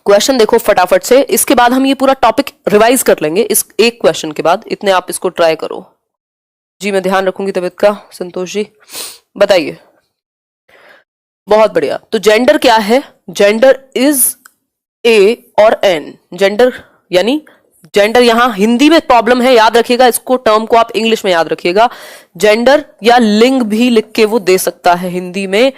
Question देखो फटाफट से, इसके बाद हम ये पूरा टॉपिक रिवाइज कर लेंगे इस एक क्वेश्चन के बाद। इतने आप इसको ट्राई करो जी, मैं ध्यान रखूंगी तबीयत का। संतोष जी बताइए। बहुत बढ़िया। तो जेंडर क्या है? जेंडर इज ए और एन। जेंडर यानी जेंडर, यहां हिंदी में प्रॉब्लम है, याद रखिएगा इसको, टर्म को आप इंग्लिश में याद रखिएगा। जेंडर या लिंग भी लिख के वो दे सकता है हिंदी में।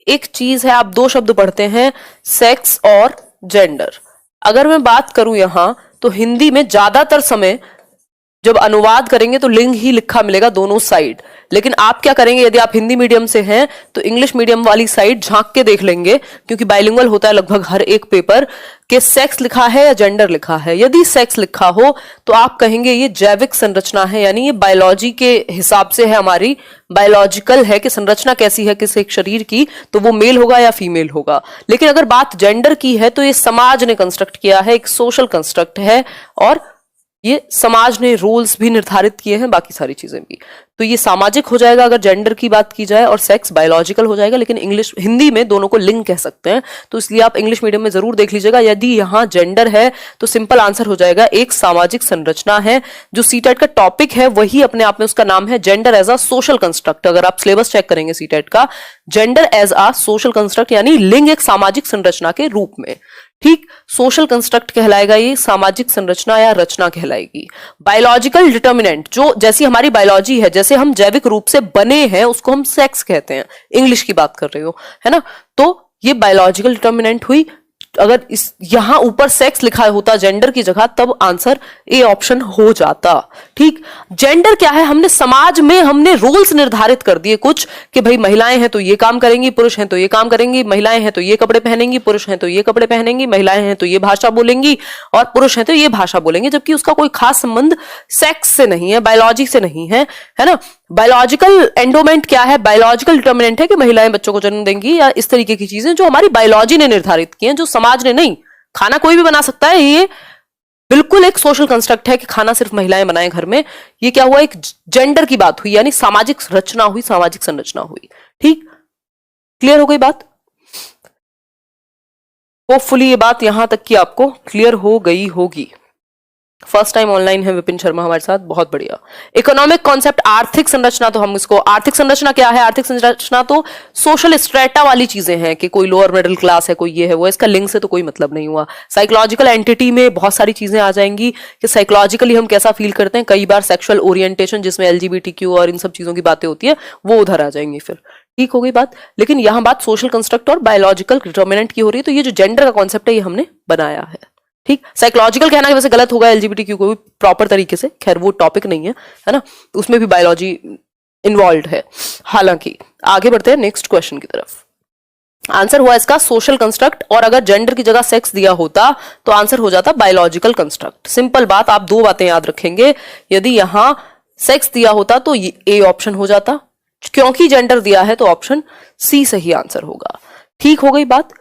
एक चीज है, आप दो शब्द पढ़ते हैं, सेक्स और जेंडर। अगर मैं बात करूं यहां तो हिंदी में ज्यादातर समय जब अनुवाद करेंगे तो लिंग ही लिखा मिलेगा दोनों साइड। लेकिन आप क्या करेंगे, यदि आप हिंदी मीडियम से हैं तो इंग्लिश मीडियम वाली साइड झांक के देख लेंगे, क्योंकि बाइलिंगुअल होता है लगभग हर एक पेपर, के सेक्स लिखा है या जेंडर लिखा है। यदि सेक्स लिखा हो तो आप कहेंगे ये जैविक संरचना है, यानी ये बायोलॉजी के हिसाब से है, हमारी बायोलॉजिकल है कि संरचना कैसी है किसी एक शरीर की, तो वो मेल होगा या फीमेल होगा। लेकिन अगर बात जेंडर की है तो ये समाज ने कंस्ट्रक्ट किया है, एक सोशल कंस्ट्रक्ट है, और ये समाज ने रूल्स भी निर्धारित किए हैं, बाकी सारी चीजें भी। तो ये सामाजिक हो जाएगा अगर जेंडर की बात की जाए, और सेक्स बायोलॉजिकल हो जाएगा। लेकिन इंग्लिश हिंदी में दोनों को लिंग कह सकते हैं, तो इसलिए आप इंग्लिश मीडियम में जरूर देख लीजिएगा। यदि यहां जेंडर है तो सिंपल आंसर हो जाएगा एक सामाजिक संरचना है। जो सीटेट का टॉपिक है वही अपने आप में उसका नाम है, gender as a social construct. अगर आप सिलेबस चेक करेंगे सीटेट का, gender as a social construct यानी लिंग एक सामाजिक संरचना के रूप में। ठीक, सोशल कंस्ट्रक्ट कहलाएगा ये, सामाजिक संरचना या रचना कहलाएगी। बायोलॉजिकल डिटर्मिनेंट, जो जैसी हमारी बायोलॉजी है, जैसे हम जैविक रूप से बने हैं, उसको हम सेक्स कहते हैं। इंग्लिश की बात कर रही हो, है ना। तो ये बायोलॉजिकल डिटर्मिनेंट हुई। अगर इस यहां ऊपर सेक्स लिखा होता जेंडर की जगह, तब आंसर ए ऑप्शन हो जाता। ठीक, जेंडर क्या है, हमने समाज में हमने रूल्स निर्धारित कर दिए कुछ, कि भाई महिलाएं हैं तो ये काम करेंगी, पुरुष हैं तो ये काम करेंगी, महिलाएं हैं तो ये कपड़े पहनेंगी, पुरुष हैं तो ये कपड़े पहनेंगी, महिलाएं हैं तो ये भाषा बोलेंगी, और पुरुष हैं तो ये भाषा बोलेंगे। जबकि उसका कोई खास संबंध सेक्स से नहीं है, बायोलॉजी से नहीं है, है ना। बायोलॉजिकल एंडोमेंट क्या है, बायोलॉजिकल डिटर्मिनेंट है कि महिलाएं बच्चों को जन्म देंगी, या इस तरीके की चीजें जो हमारी बायोलॉजी ने निर्धारित की हैं, जो समाज ने नहीं। खाना कोई भी बना सकता है, ये बिल्कुल एक सोशल कंस्ट्रक्ट है कि खाना सिर्फ महिलाएं बनाएं घर में। ये क्या हुआ, एक जेंडर की बात हुई, यानी सामाजिक रचना हुई, सामाजिक संरचना हुई। ठीक, क्लियर हो गई बात? होपफुली ये बात यहां तक की आपको क्लियर हो गई होगी। फर्स्ट टाइम ऑनलाइन है विपिन शर्मा हमारे साथ, बहुत बढ़िया। इकोनॉमिक कॉन्सेप्ट, आर्थिक संरचना, तो हम इसको, आर्थिक संरचना क्या है, आर्थिक संरचना तो सोशल स्ट्रेटा वाली चीजें हैं कि कोई लोअर मिडिल क्लास है, कोई ये है वो, इसका लिंक से तो कोई मतलब नहीं हुआ। साइकोलॉजिकल एंटिटी में बहुत सारी चीजें आ जाएंगी कि साइकोलॉजिकली हम कैसा फील करते हैं। कई बार सेक्सुअल ओरिएंटेशन जिसमें LGBTQ और इन सब चीजों की बातें होती है, वो उधर आ जाएंगी फिर। ठीक हो गई बात। लेकिन यहां बात सोशल कंस्ट्रक्ट और बायोलॉजिकल डिटर्मिनेंट की हो रही है, तो ये जो जेंडर का कॉन्सेप्ट है ये हमने बनाया है। ठीक, साइकोलॉजिकल कहना वैसे गलत होगा LGBTQ को भी प्रॉपर तरीके से, खैर वो टॉपिक नहीं है ना, उसमें भी बायोलॉजी इन्वॉल्व है। हालांकि आगे बढ़ते हैं नेक्स्ट क्वेश्चन की तरफ। आंसर हुआ इसका सोशल कंस्ट्रक्ट, और अगर जेंडर की जगह सेक्स दिया होता तो आंसर हो जाता बायोलॉजिकल कंस्ट्रक्ट। सिंपल बात, आप दो बातें याद रखेंगे, यदि यहां सेक्स दिया होता तो ए ऑप्शन हो जाता, क्योंकि जेंडर दिया है तो ऑप्शन सी सही आंसर होगा। ठीक हो गई बात,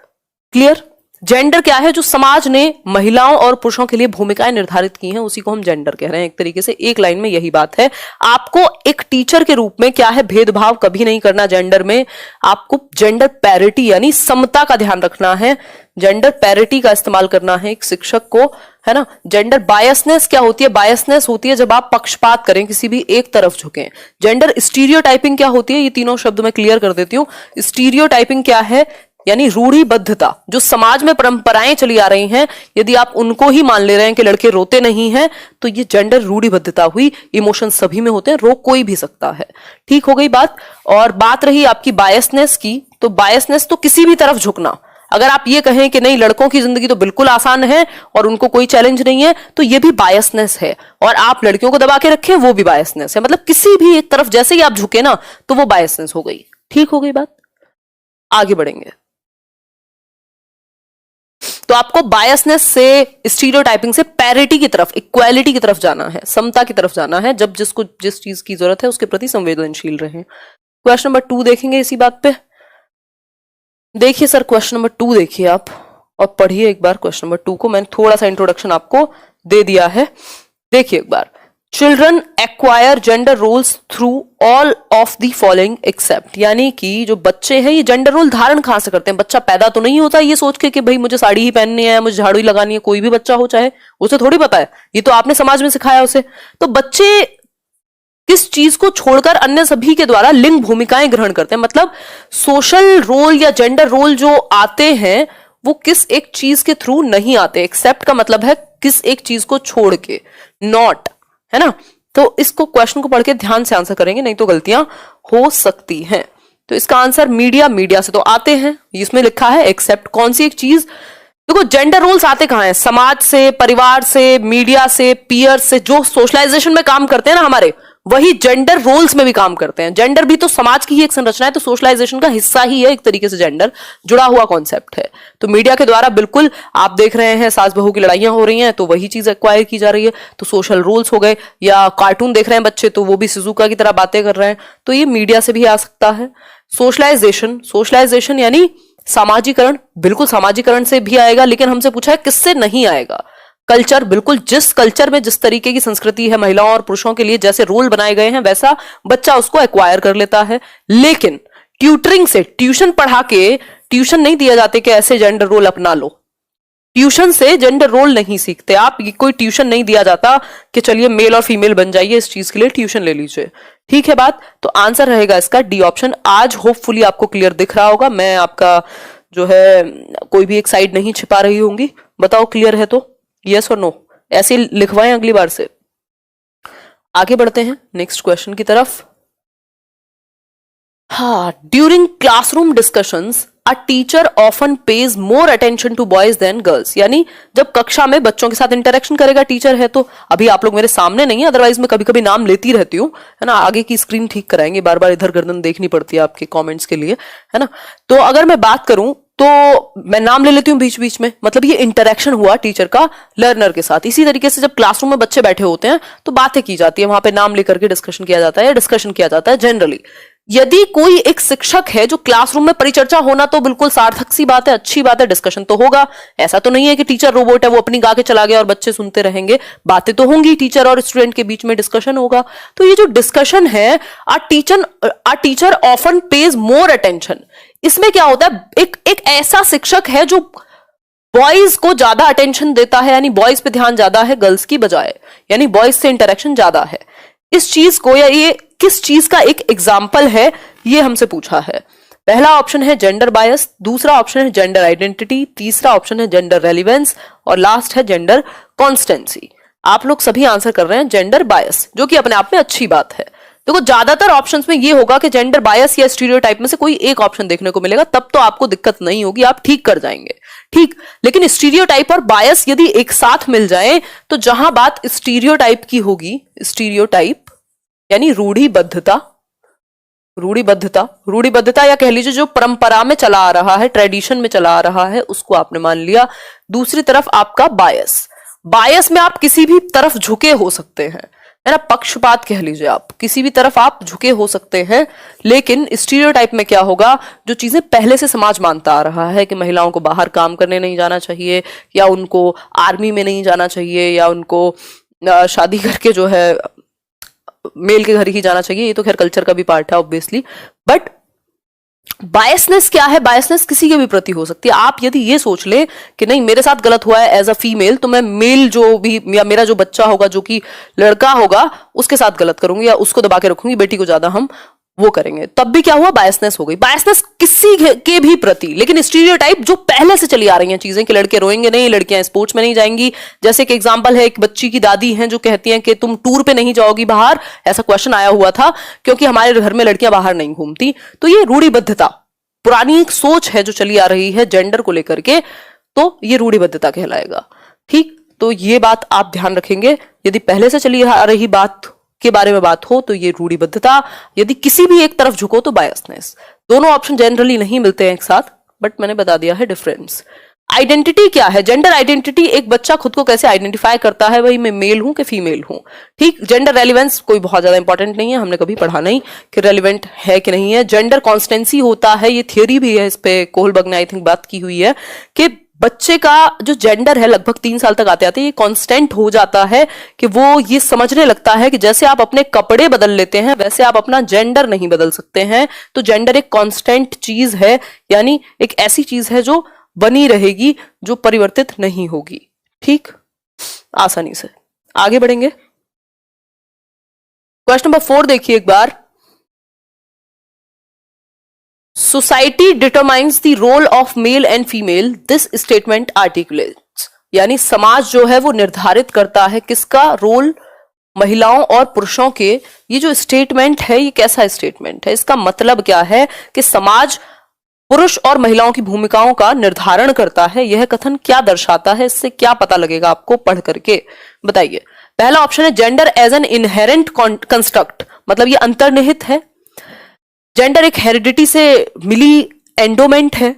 क्लियर? जेंडर क्या है, जो समाज ने महिलाओं और पुरुषों के लिए भूमिकाएं निर्धारित की हैं, उसी को हम जेंडर कह रहे हैं। एक तरीके से एक लाइन में यही बात है। आपको एक टीचर के रूप में क्या है, भेदभाव कभी नहीं करना जेंडर में। आपको जेंडर पैरिटी यानी समता का ध्यान रखना है, जेंडर पैरिटी का इस्तेमाल करना है एक शिक्षक को, है ना। जेंडर बायसनेस क्या होती है, बायसनेस होती है जब आप पक्षपात करें, किसी भी एक तरफ झुकें। जेंडर स्टीरियोटाइपिंग क्या होती है, ये तीनों शब्द मैं क्लियर कर देती हूं। स्टीरियोटाइपिंग क्या है, यानी रूढ़िबद्धता, जो समाज में परंपराएं चली आ रही हैं, यदि आप उनको ही मान ले रहे हैं कि लड़के रोते नहीं हैं, तो ये जेंडर रूढ़िबद्धता हुई। इमोशन सभी में होते हैं, रो कोई भी सकता है। ठीक हो गई बात। और बात रही आपकी बायसनेस की, तो बायसनेस तो किसी भी तरफ झुकना। अगर आप ये कहें कि नहीं लड़कों की जिंदगी तो बिल्कुल आसान है और उनको कोई चैलेंज नहीं है, तो ये भी बायसनेस है। और आप लड़कियों को दबा के रखें, वो भी बायसनेस है। मतलब किसी भी एक तरफ जैसे ही आप झुके ना, तो वो बायसनेस हो गई। ठीक हो गई बात, आगे बढ़ेंगे। तो आपको बायसनेस से, स्टीरियोटाइपिंग से पैरिटी की तरफ, इक्वालिटी की तरफ जाना है, समता की तरफ जाना है। जब जिसको जिस चीज की जरूरत है उसके प्रति संवेदनशील रहें। क्वेश्चन नंबर 2 देखेंगे इसी बात पे। देखिए सर, क्वेश्चन नंबर 2 देखिए आप, और पढ़िए एक बार क्वेश्चन नंबर 2 को। मैंने थोड़ा सा इंट्रोडक्शन आपको दे दिया है, देखिए एक बार। Children acquire gender roles through all of the following except, यानी कि जो बच्चे हैं ये जेंडर रोल धारण कहां से करते हैं? बच्चा पैदा तो नहीं होता ये सोच के कि भाई मुझे साड़ी ही पहननी है, मुझे झाड़ू ही लगानी है, कोई भी बच्चा हो चाहे, उसे थोड़ी पता है, ये तो आपने समाज में सिखाया उसे। तो बच्चे किस चीज को छोड़कर अन्य सभी के द्वारा लिंग भूमिकाएं ग्रहण करते हैं, मतलब सोशल रोल या जेंडर रोल जो आते हैं वो किस एक चीज के थ्रू नहीं आते। एक्सेप्ट का मतलब है किस एक चीज को छोड़ के, नॉट, है ना। तो इसको क्वेश्चन को पढ़ के ध्यान से आंसर करेंगे, नहीं तो गलतियां हो सकती हैं। तो इसका आंसर मीडिया, मीडिया से तो आते हैं, इसमें लिखा है एक्सेप्ट। कौन सी एक चीज? देखो जेंडर रोल्स आते कहां हैं? समाज से, परिवार से, मीडिया से, पीयर से, जो सोशलाइजेशन में काम करते हैं ना हमारे, वही जेंडर रोल्स में भी काम करते हैं। जेंडर भी तो समाज की ही एक संरचना है, तो सोशलाइजेशन का हिस्सा ही है एक तरीके से, जेंडर जुड़ा हुआ कॉन्सेप्ट है। तो मीडिया के द्वारा बिल्कुल आप देख रहे हैं सास बहू की लड़ाइयां हो रही हैं तो वही चीज एक्वायर की जा रही है। तो सोशल रोल्स हो गए, या कार्टून देख रहे हैं बच्चे तो वो भी शिजुका की तरह बातें कर रहे हैं, तो ये मीडिया से भी आ सकता है। सोशलाइजेशन, सोशलाइजेशन यानी सामाजिकरण, बिल्कुल सामाजिकरण से भी आएगा, लेकिन हमसे पूछा है किससे नहीं आएगा। कल्चर, बिल्कुल जिस कल्चर में जिस तरीके की संस्कृति है महिलाओं और पुरुषों के लिए, जैसे रोल बनाए गए हैं वैसा बच्चा उसको एक्वायर कर लेता है। लेकिन ट्यूटरिंग से, ट्यूशन पढ़ा के, ट्यूशन नहीं दिया जाते कि ऐसे जेंडर रोल अपना लो, ट्यूशन से जेंडर रोल नहीं सीखते आप। कोई ट्यूशन नहीं दिया जाता कि चलिए मेल और फीमेल बन जाइए, इस चीज के लिए ट्यूशन ले लीजिए। ठीक है बात। तो आंसर रहेगा इसका डी ऑप्शन। आज होपफुली आपको क्लियर दिख रहा होगा, मैं आपका जो है कोई भी एक साइड नहीं छिपा रही होंगी। बताओ क्लियर है तो यस और नो, ऐसे लिखवाएं अगली बार से। आगे बढ़ते हैं नेक्स्ट क्वेश्चन की तरफ। हाँ, during classroom discussions a teacher often pays more attention to boys than girls, यानी जब कक्षा में बच्चों के साथ इंटरेक्शन करेगा टीचर है तो, अभी आप लोग मेरे सामने नहीं है, अदरवाइज मैं कभी कभी नाम लेती रहती हूँ, है ना। आगे की स्क्रीन ठीक कराएंगे, बार बार इधर गर्दन देखनी पड़ती है आपके कमेंट्स के लिए, है ना। तो अगर मैं बात करूं तो मैं नाम ले लेती हूँ बीच बीच में, मतलब ये इंटरेक्शन हुआ टीचर का लर्नर के साथ। इसी तरीके से जब क्लासरूम में बच्चे बैठे होते हैं तो बातें की जाती है, वहां पे नाम लेकर के डिस्कशन किया जाता है या डिस्कशन किया जाता है जनरली। यदि कोई एक शिक्षक है जो क्लासरूम में परिचर्चा होना तो बिल्कुल सार्थक सी बात है, अच्छी बात है, डिस्कशन तो होगा। ऐसा तो नहीं है कि टीचर रोबोट है, वो अपनी गा के चला गया और बच्चे सुनते रहेंगे, बातें तो होंगी, टीचर और स्टूडेंट के बीच में डिस्कशन होगा। तो ये जो डिस्कशन है, a teacher often pays more attention, इसमें क्या होता है, एक ऐसा शिक्षक है जो बॉयज को ज्यादा अटेंशन देता है, यानी बॉयज पे ध्यान ज्यादा है गर्ल्स की बजाय, यानी बॉयज से इंटरेक्शन ज्यादा है। इस चीज को, या ये किस चीज का एक एग्जाम्पल है, ये हमसे पूछा है। पहला ऑप्शन है जेंडर बायस, दूसरा ऑप्शन है जेंडर आइडेंटिटी, तीसरा ऑप्शन है जेंडर रेलिवेंस और लास्ट है जेंडर कॉन्स्टेंसी। आप लोग सभी आंसर कर रहे हैं जेंडर बायस, जो कि अपने आप में अच्छी बात है। देखो ज्यादातर ऑप्शंस में ये होगा कि जेंडर बायस या स्टीरियोटाइप में से कोई एक ऑप्शन देखने को मिलेगा, तब तो आपको दिक्कत नहीं होगी, आप ठीक कर जाएंगे, ठीक। लेकिन स्टीरियोटाइप और बायस यदि एक साथ मिल जाए तो जहां बात स्टीरियोटाइप की होगी, स्टीरियोटाइप यानी रूढ़िबद्धता, रूढ़िबद्धता या कह लीजिए जो परंपरा में चला आ रहा है, ट्रेडिशन में चला आ रहा है, उसको आपने मान लिया। दूसरी तरफ आपका बायस, बायस में आप किसी भी तरफ झुके हो सकते हैं, है ना, पक्षपात कह लीजिए, आप किसी भी तरफ आप झुके हो सकते हैं। लेकिन स्टीरियोटाइप में क्या होगा, जो चीजें पहले से समाज मानता आ रहा है कि महिलाओं को बाहर काम करने नहीं जाना चाहिए, या उनको आर्मी में नहीं जाना चाहिए, या उनको शादी करके जो है मेल के घर ही जाना चाहिए, ये तो खैर कल्चर का भी पार्ट है ऑब्वियसली। बट बायसनेस क्या है, बायसनेस किसी के भी प्रति हो सकती है। आप यदि ये सोच ले कि नहीं मेरे साथ गलत हुआ है एज अ फीमेल, तो मैं मेल जो भी, या मेरा जो बच्चा होगा जो कि लड़का होगा उसके साथ गलत करूंगी या उसको दबा के रखूंगी, बेटी को ज्यादा हम वो करेंगे, तब भी क्या हुआ, बायसनेस हो गई। बायसनेस किसी के भी प्रति। लेकिन स्टीरियोटाइप जो पहले से चली आ रही हैं चीजें कि लड़के रोएंगे नहीं, लड़कियां स्पोर्ट्स में नहीं जाएंगी, जैसे कि एग्जांपल है एक बच्ची की दादी हैं जो कहती हैं कि तुम टूर पे नहीं जाओगी बाहर, ऐसा क्वेश्चन आया हुआ था क्योंकि हमारे घर में लड़कियां बाहर नहीं घूमती। तो ये रूढ़िबद्धता, पुरानी एक सोच है जो चली आ रही है जेंडर को लेकर के, तो ये रूढ़िबद्धता कहलाएगा, ठीक। तो ये बात आप ध्यान रखेंगे, यदि पहले से चली आ रही बात के बारे में बात हो तो ये रूढ़िबद्धता, यदि किसी भी एक तरफ झुको तो बायसनेस। दोनों ऑप्शन जनरली नहीं मिलते हैं एक साथ, बट मैंने बता दिया है डिफरेंस। आइडेंटिटी क्या है, जेंडर आइडेंटिटी, एक बच्चा खुद को कैसे आइडेंटिफाई करता है, भाई मैं मेल हूं कि फीमेल हूं, ठीक। जेंडर रेलिवेंस कोई बहुत ज्यादा इंपॉर्टेंट नहीं है, हमने कभी पढ़ा नहीं कि रेलिवेंट है कि नहीं है। जेंडर कॉन्स्टेंसी होता है, ये थियोरी भी है, इस पे कोहलबर्ग ने आई थिंक बात की हुई है कि बच्चे का जो जेंडर है लगभग 3 साल तक आते आते ये कांस्टेंट हो जाता है कि वो ये समझने लगता है कि जैसे आप अपने कपड़े बदल लेते हैं वैसे आप अपना जेंडर नहीं बदल सकते हैं। तो जेंडर एक कांस्टेंट चीज है, यानी एक ऐसी चीज है जो बनी रहेगी, जो परिवर्तित नहीं होगी। ठीक, आसानी से आगे बढ़ेंगे। क्वेश्चन नंबर 4 देखिए एक बार। Society determines the role of male and female, this statement articulates, यानी समाज जो है वो निर्धारित करता है किसका रोल, महिलाओं और पुरुषों के। ये जो स्टेटमेंट है ये कैसा स्टेटमेंट है, इसका मतलब क्या है कि समाज पुरुष और महिलाओं की भूमिकाओं का निर्धारण करता है। यह कथन क्या दर्शाता है, इससे क्या पता लगेगा आपको पढ़ करके, बताइए। पहला ऑप्शन है gender as an inherent construct, मतलब ये अंतर्निहित है। जेंडर एक हेरिडिटी से मिली एंडोमेंट है।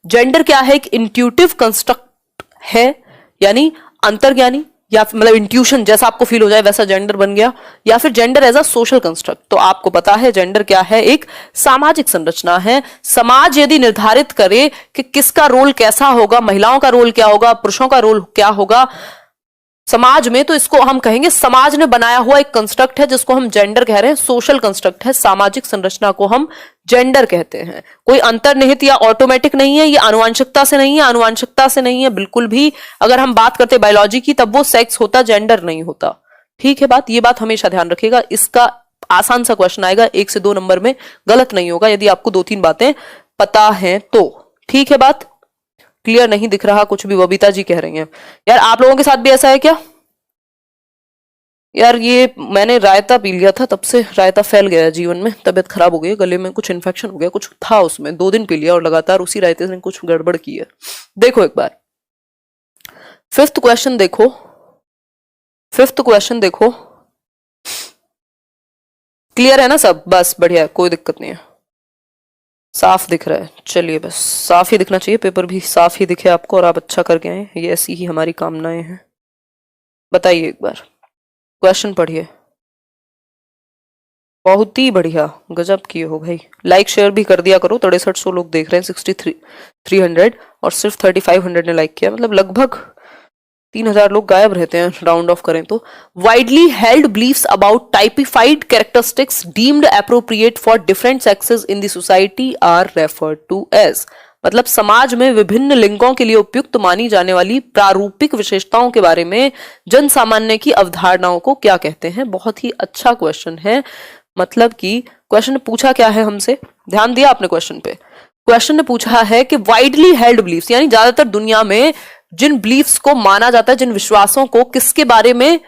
जेंडर क्या है, एक इंट्यूटिव कंस्ट्रक्ट है, यानी अंतर्ज्ञानी, या मतलब इंट्यूशन जैसा आपको फील हो जाए वैसा जेंडर बन गया। या फिर gender as a social construct, तो आपको पता है जेंडर क्या है, एक सामाजिक संरचना है। समाज यदि निर्धारित करे कि किसका रोल कैसा होगा, महिलाओं का रोल क्या होगा, पुरुषों का रोल क्या होगा समाज में, तो इसको हम कहेंगे समाज ने बनाया हुआ एक कंस्ट्रक्ट है जिसको हम जेंडर कह रहे हैं। सोशल कंस्ट्रक्ट है, सामाजिक संरचना को हम जेंडर कहते हैं। कोई अंतर्निहित या ऑटोमेटिक नहीं है, ये आनुवंशिकता से नहीं है, आनुवंशिकता से नहीं है बिल्कुल भी। अगर हम बात करते बायोलॉजी की तब वो सेक्स होता, जेंडर नहीं होता। ठीक है बात, ये बात हमेशा ध्यान रखिएगा। इसका आसान सा क्वेश्चन आएगा 1 से 2 नंबर में, गलत नहीं होगा यदि आपको 2-3 बातें पता है तो। ठीक है बात, क्लियर नहीं दिख रहा कुछ भी, बबीता जी कह रही हैं। यार आप लोगों के साथ भी ऐसा है क्या? यार ये मैंने रायता पी लिया था, तब से रायता फैल गया जीवन में, तबीयत खराब हो गई, गले में कुछ इन्फेक्शन हो गया, कुछ था उसमें, 2 दिन पी लिया और लगातार उसी रायते से कुछ गड़बड़ की है। देखो एक बार 5th क्वेश्चन देखो, 5th क्वेश्चन देखो, क्लियर है ना सब? बस बढ़िया है, कोई दिक्कत नहीं है, साफ दिख रहा है। चलिए बस साफ ही दिखना चाहिए, पेपर भी साफ ही दिखे आपको और आप अच्छा करके आए, ये ऐसी ही हमारी कामनाएं हैं। बताइए एक बार क्वेश्चन पढ़िए। बहुत ही बढ़िया, गजब किए हो भाई। लाइक शेयर भी कर दिया करो, 6300 लोग देख रहे हैं, 6300 और सिर्फ 3500 ने लाइक किया, मतलब लगभग 3000 लोग गायब रहते हैं राउंड ऑफ करें तो। Widely held beliefs about typified characteristics deemed appropriate for different sexes in the society are referred to as, मतलब समाज में विभिन्न लिंगों के लिए उपयुक्त मानी जाने वाली प्रारूपिक विशेषताओं के बारे में जन सामान्य की अवधारणाओं को क्या कहते हैं। बहुत ही अच्छा क्वेश्चन है, मतलब कि क्वेश्चन ने पूछा क्या है हमसे, ध्यान दिया आपने क्वेश्चन पे? क्वेश्चन ने पूछा है कि वाइडली हेल्ड बिलीफ्स, यानी ज्यादातर दुनिया में जिन बिलीफ्स को माना जाता है, जिन विश्वासों को, किसके बारे में,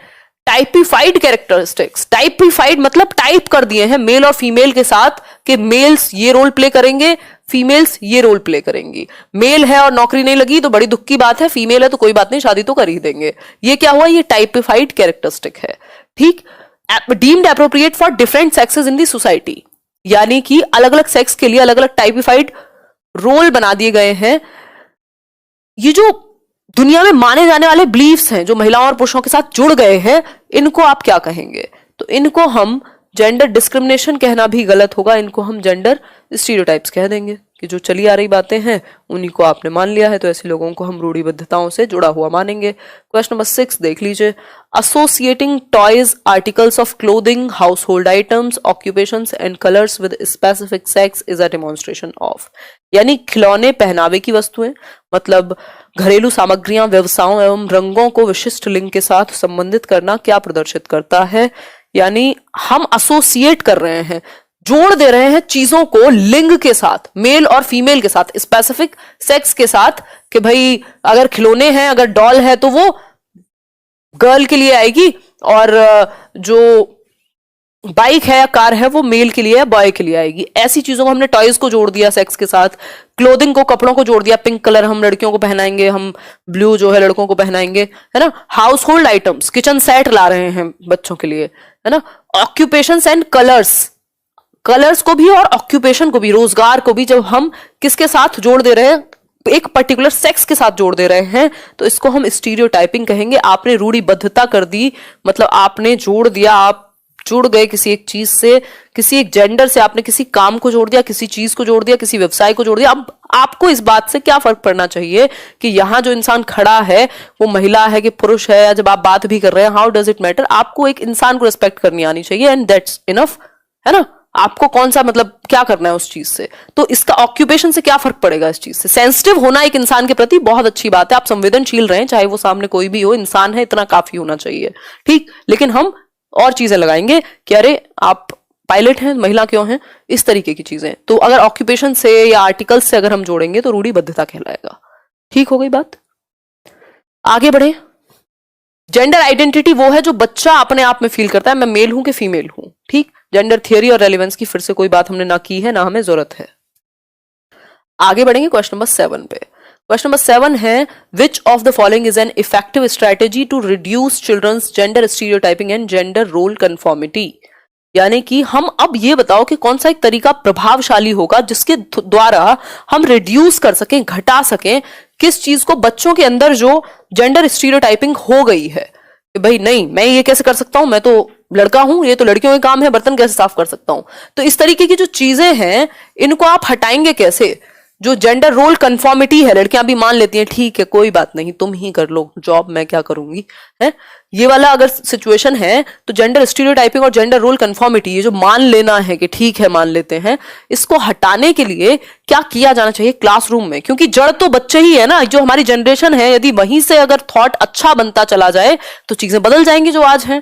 टाइपिफाइड कैरेक्टरिस्टिक्स। टाइपिफाइड मतलब टाइप कर दिए हैं मेल और फीमेल के साथ कि मेल्स ये रोल प्ले करेंगे, फीमेल्स ये रोल प्ले करेंगी। मेल है और नौकरी नहीं लगी तो बड़ी दुख की बात है, फीमेल है तो कोई बात नहीं, शादी तो कर ही देंगे। ये क्या हुआ, ये टाइपिफाइड कैरेक्टरिस्टिक है। ठीक, deemed appropriate for different sexes in the society, यानी कि अलग अलग सेक्स के लिए अलग अलग टाइपिफाइड रोल बना दिए गए हैं। ये जो दुनिया में माने जाने वाले बिलीफ्स हैं जो महिलाओं और पुरुषों के साथ जुड़ गए हैं, इनको आप क्या कहेंगे? तो इनको हम जेंडर डिस्क्रिमिनेशन कहना भी गलत होगा, इनको हम जेंडर स्टीरियोटाइप्स कह देंगे कि जो चली आ रही बातें हैं उन्हीं को आपने मान लिया है, तो ऐसे लोगों को हम रूढ़िबद्धताओं से जुड़ा हुआ मानेंगे। क्वेश्चन नंबर 6 देख लीजिए। Associating toys, articles of clothing, house hold items, occupations and colours with specific sex is a demonstration of, यानी खिलौने, पहनावे की वस्तुएं, मतलब घरेलू सामग्रियां, व्यवसायों एवं रंगों को विशिष्ट लिंग के साथ संबंधित करना क्या प्रदर्शित करता है, यानी हम एसोसिएट कर रहे हैं, जोड़ दे रहे हैं चीजों को लिंग के साथ, मेल और फीमेल के साथ, स्पेसिफिक सेक्स के साथ, कि भाई अगर खिलौने हैं, अगर डॉल है तो वो गर्ल के लिए आएगी, और जो बाइक है या कार है वो मेल के लिए या बॉय के लिए आएगी। ऐसी चीजों को हमने टॉयज को जोड़ दिया सेक्स के साथ, क्लोथिंग को, कपड़ों को जोड़ दिया, पिंक कलर हम लड़कियों को पहनाएंगे, हम ब्लू जो है लड़कों को पहनाएंगे, है ना। Household items, kitchen set ला रहे हैं बच्चों के लिए, है ना। ऑक्यूपेशंस एंड कलर्स, कलर्स को भी और ऑक्यूपेशन को भी, रोजगार को भी जब हम किसके साथ जोड़ दे रहे हैं, एक पर्टिकुलर सेक्स के साथ जोड़ दे रहे हैं, तो इसको हम स्टीरियोटाइपिंग कहेंगे। आपने रूढ़िबद्धता कर दी, मतलब आपने जोड़ दिया, आप जुड़ गए किसी एक चीज से, किसी एक जेंडर से आपने किसी काम को जोड़ दिया, किसी चीज को जोड़ दिया, किसी व्यवसाय को जोड़ दिया। अब आपको इस बात से क्या फर्क पड़ना चाहिए कि यहाँ जो इंसान खड़ा है वो महिला है कि पुरुष है, या जब आप बात भी कर रहे हैं, हाउ डज इट मैटर? आपको एक इंसान को रिस्पेक्ट करनी आनी चाहिए एंड दैट्स इनफ, है ना? आपको कौन सा मतलब क्या करना है उस चीज से, तो इसका ऑक्यूपेशन से क्या फर्क पड़ेगा इस चीज से? सेंसिटिव होना एक इंसान के प्रति बहुत अच्छी बात है, आप संवेदनशील रहें, चाहे वो सामने कोई भी हो, इंसान है, इतना काफी होना चाहिए, ठीक। लेकिन हम और चीजें लगाएंगे कि अरे आप पायलट हैं, महिला क्यों हैं, इस तरीके की चीजें। तो अगर ऑक्यूपेशन से या आर्टिकल्स से अगर हम जोड़ेंगे तो रूढ़िबद्धता कहलाएगा। ठीक हो गई बात? आगे बढ़े। जेंडर आइडेंटिटी वो है जो बच्चा अपने आप में फील करता है, मैं मेल हूं कि फीमेल हूं, ठीक। जेंडर थियरी और रेलिवेंस की फिर से कोई बात हमने ना की है, ना हमें जरूरत है। आगे बढ़ेंगे क्वेश्चन नंबर 7 पे। क्वेश्चन नंबर 7 है, which of the following is an effective strategy to reduce children's gender stereotyping and gender role conformity? यानी कि हम अब ये बताओ कि कौन सा एक तरीका प्रभावशाली होगा जिसके द्वारा हम रिड्यूस कर सकें, घटा सकें किस चीज को, बच्चों के अंदर जो जेंडर स्टीरियोटाइपिंग हो गई है कि भाई नहीं मैं ये कैसे कर सकता हूं, मैं तो लड़का हूं, ये तो लड़कियों के काम है, बर्तन कैसे साफ कर सकता हूं। तो इस तरीके की जो चीजें हैं इनको आप हटाएंगे कैसे? जो जेंडर रोल कन्फॉर्मिटी है, लड़कियां भी मान लेती हैं ठीक है कोई बात नहीं तुम ही कर लो जॉब, मैं क्या करूंगी, है ये वाला अगर सिचुएशन है, तो जेंडर स्टीरियोटाइपिंग और जेंडर रोल कन्फॉर्मिटी, ये जो मान लेना है कि ठीक है मान लेते हैं, इसको हटाने के लिए क्या किया जाना चाहिए क्लासरूम में? क्योंकि जड़ तो बच्चे ही है ना, जो हमारी जनरेशन है, यदि वहीं से अगर थॉट अच्छा बनता चला जाए तो चीजें बदल जाएंगी जो आज हैं।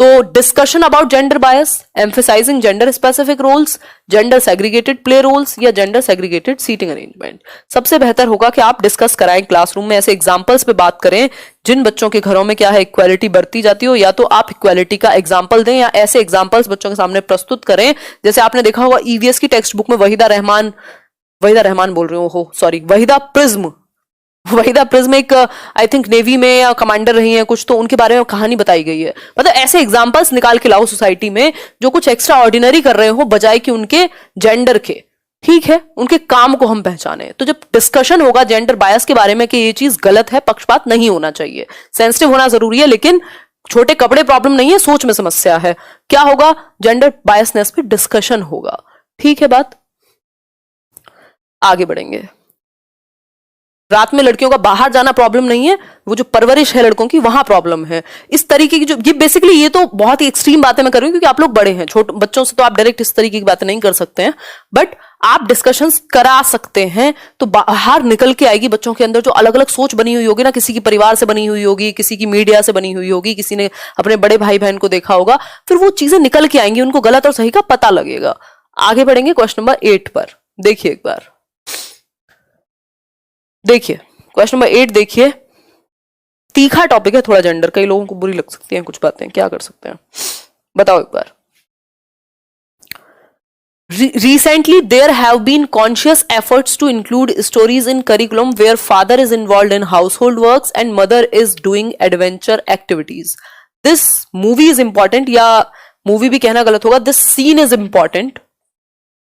तो discussion about gender bias, emphasising gender specific roles, gender segregated play roles या जेंडर सेग्रीगेटेड सीटिंग अरेंजमेंट। सबसे बेहतर होगा कि आप डिस्कस कराएं क्लासरूम में, ऐसे एग्जांपल्स पे बात करें जिन बच्चों के घरों में क्या है इक्वालिटी बरती जाती हो, या तो आप इक्वालिटी का एग्जाम्पल दें या ऐसे एग्जाम्पल्स बच्चों के सामने प्रस्तुत करें। जैसे आपने देखा होगा ईवीएस की टेक्स्ट बुक में वहीदा रहमान बोल रही हूँ, सॉरी वहीदा प्रिज्म एक आई थिंक नेवी में या कमांडर रही हैं कुछ, तो उनके बारे में कहानी बताई गई है। मतलब ऐसे एग्जांपल्स निकाल के लाओ सोसाइटी में जो कुछ एक्स्ट्रा ऑर्डिनरी कर रहे हो, बजाय कि उनके जेंडर के, ठीक है, उनके काम को हम पहचाने। तो जब डिस्कशन होगा जेंडर बायस के बारे में कि ये चीज गलत है, पक्षपात नहीं होना चाहिए, सेंसिटिव होना जरूरी है, लेकिन छोटे कपड़े प्रॉब्लम नहीं है, सोच में समस्या है, क्या होगा जेंडर बायसनेस पे डिस्कशन होगा। ठीक है बात? आगे बढ़ेंगे। रात में लड़कियों का बाहर जाना प्रॉब्लम नहीं है, वो जो परवरिश है लड़कों की वहां प्रॉब्लम है। इस तरीके की जो ये बेसिकली, ये तो बहुत ही एक्सट्रीम बातें मैं कर रही हूं क्योंकि आप लोग बड़े हैं, छोटे बच्चों से तो आप डायरेक्ट इस तरीके की बातें नहीं कर सकते हैं, बट आप डिस्कशंस करा सकते हैं। तो बाहर निकल के आएगी बच्चों के अंदर जो अलग अलग सोच बनी हुई होगी ना, किसी की परिवार से बनी हुई होगी, किसी की मीडिया से बनी हुई होगी, किसी ने अपने बड़े भाई बहन को देखा होगा, फिर वो चीजें निकल के आएंगी, उनको गलत और सही का पता लगेगा। आगे बढ़ेंगे क्वेश्चन नंबर 8 पर। देखिए एक बार, देखिए क्वेश्चन नंबर 8 देखिए, तीखा टॉपिक है थोड़ा जेंडर, कई लोगों को बुरी लग सकती हैं कुछ बातें, क्या कर सकते हैं बताओ एक बार। Recently, there have been conscious efforts to include stories in curriculum where father is involved in household works and mother is doing adventure activities. This movie is important, या movie भी कहना गलत होगा, this scene is important.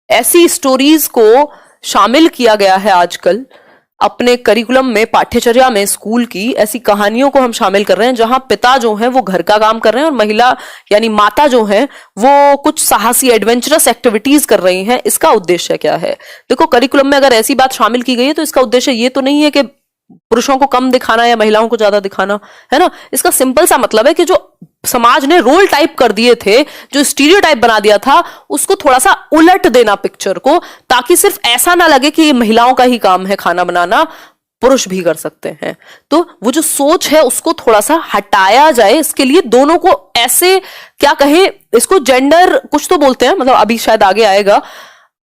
ऐसी stories को शामिल किया गया है आजकल अपने करिकुलम में, पाठ्यचर्या में, स्कूल की ऐसी कहानियों को हम शामिल कर रहे हैं जहां पिता जो है वो घर का काम कर रहे हैं और महिला यानी माता जो है वो कुछ साहसी एडवेंचरस एक्टिविटीज कर रही हैं। इसका उद्देश्य क्या है? देखो, करिकुलम में अगर ऐसी बात शामिल की गई है तो इसका उद्देश्य ये तो नहीं है कि पुरुषों को कम दिखाना या महिलाओं को ज्यादा दिखाना, है ना। इसका सिंपल सा मतलब है कि जो समाज ने रोल टाइप कर दिए थे, जो स्टीरियोटाइप बना दिया था, उसको थोड़ा सा उलट देना पिक्चर को, ताकि सिर्फ ऐसा ना लगे कि ये महिलाओं का ही काम है खाना बनाना, पुरुष भी कर सकते हैं। तो वो जो सोच है उसको थोड़ा सा हटाया जाए, इसके लिए दोनों को ऐसे क्या कहें, इसको जेंडर कुछ तो बोलते हैं, मतलब अभी शायद आगे आएगा,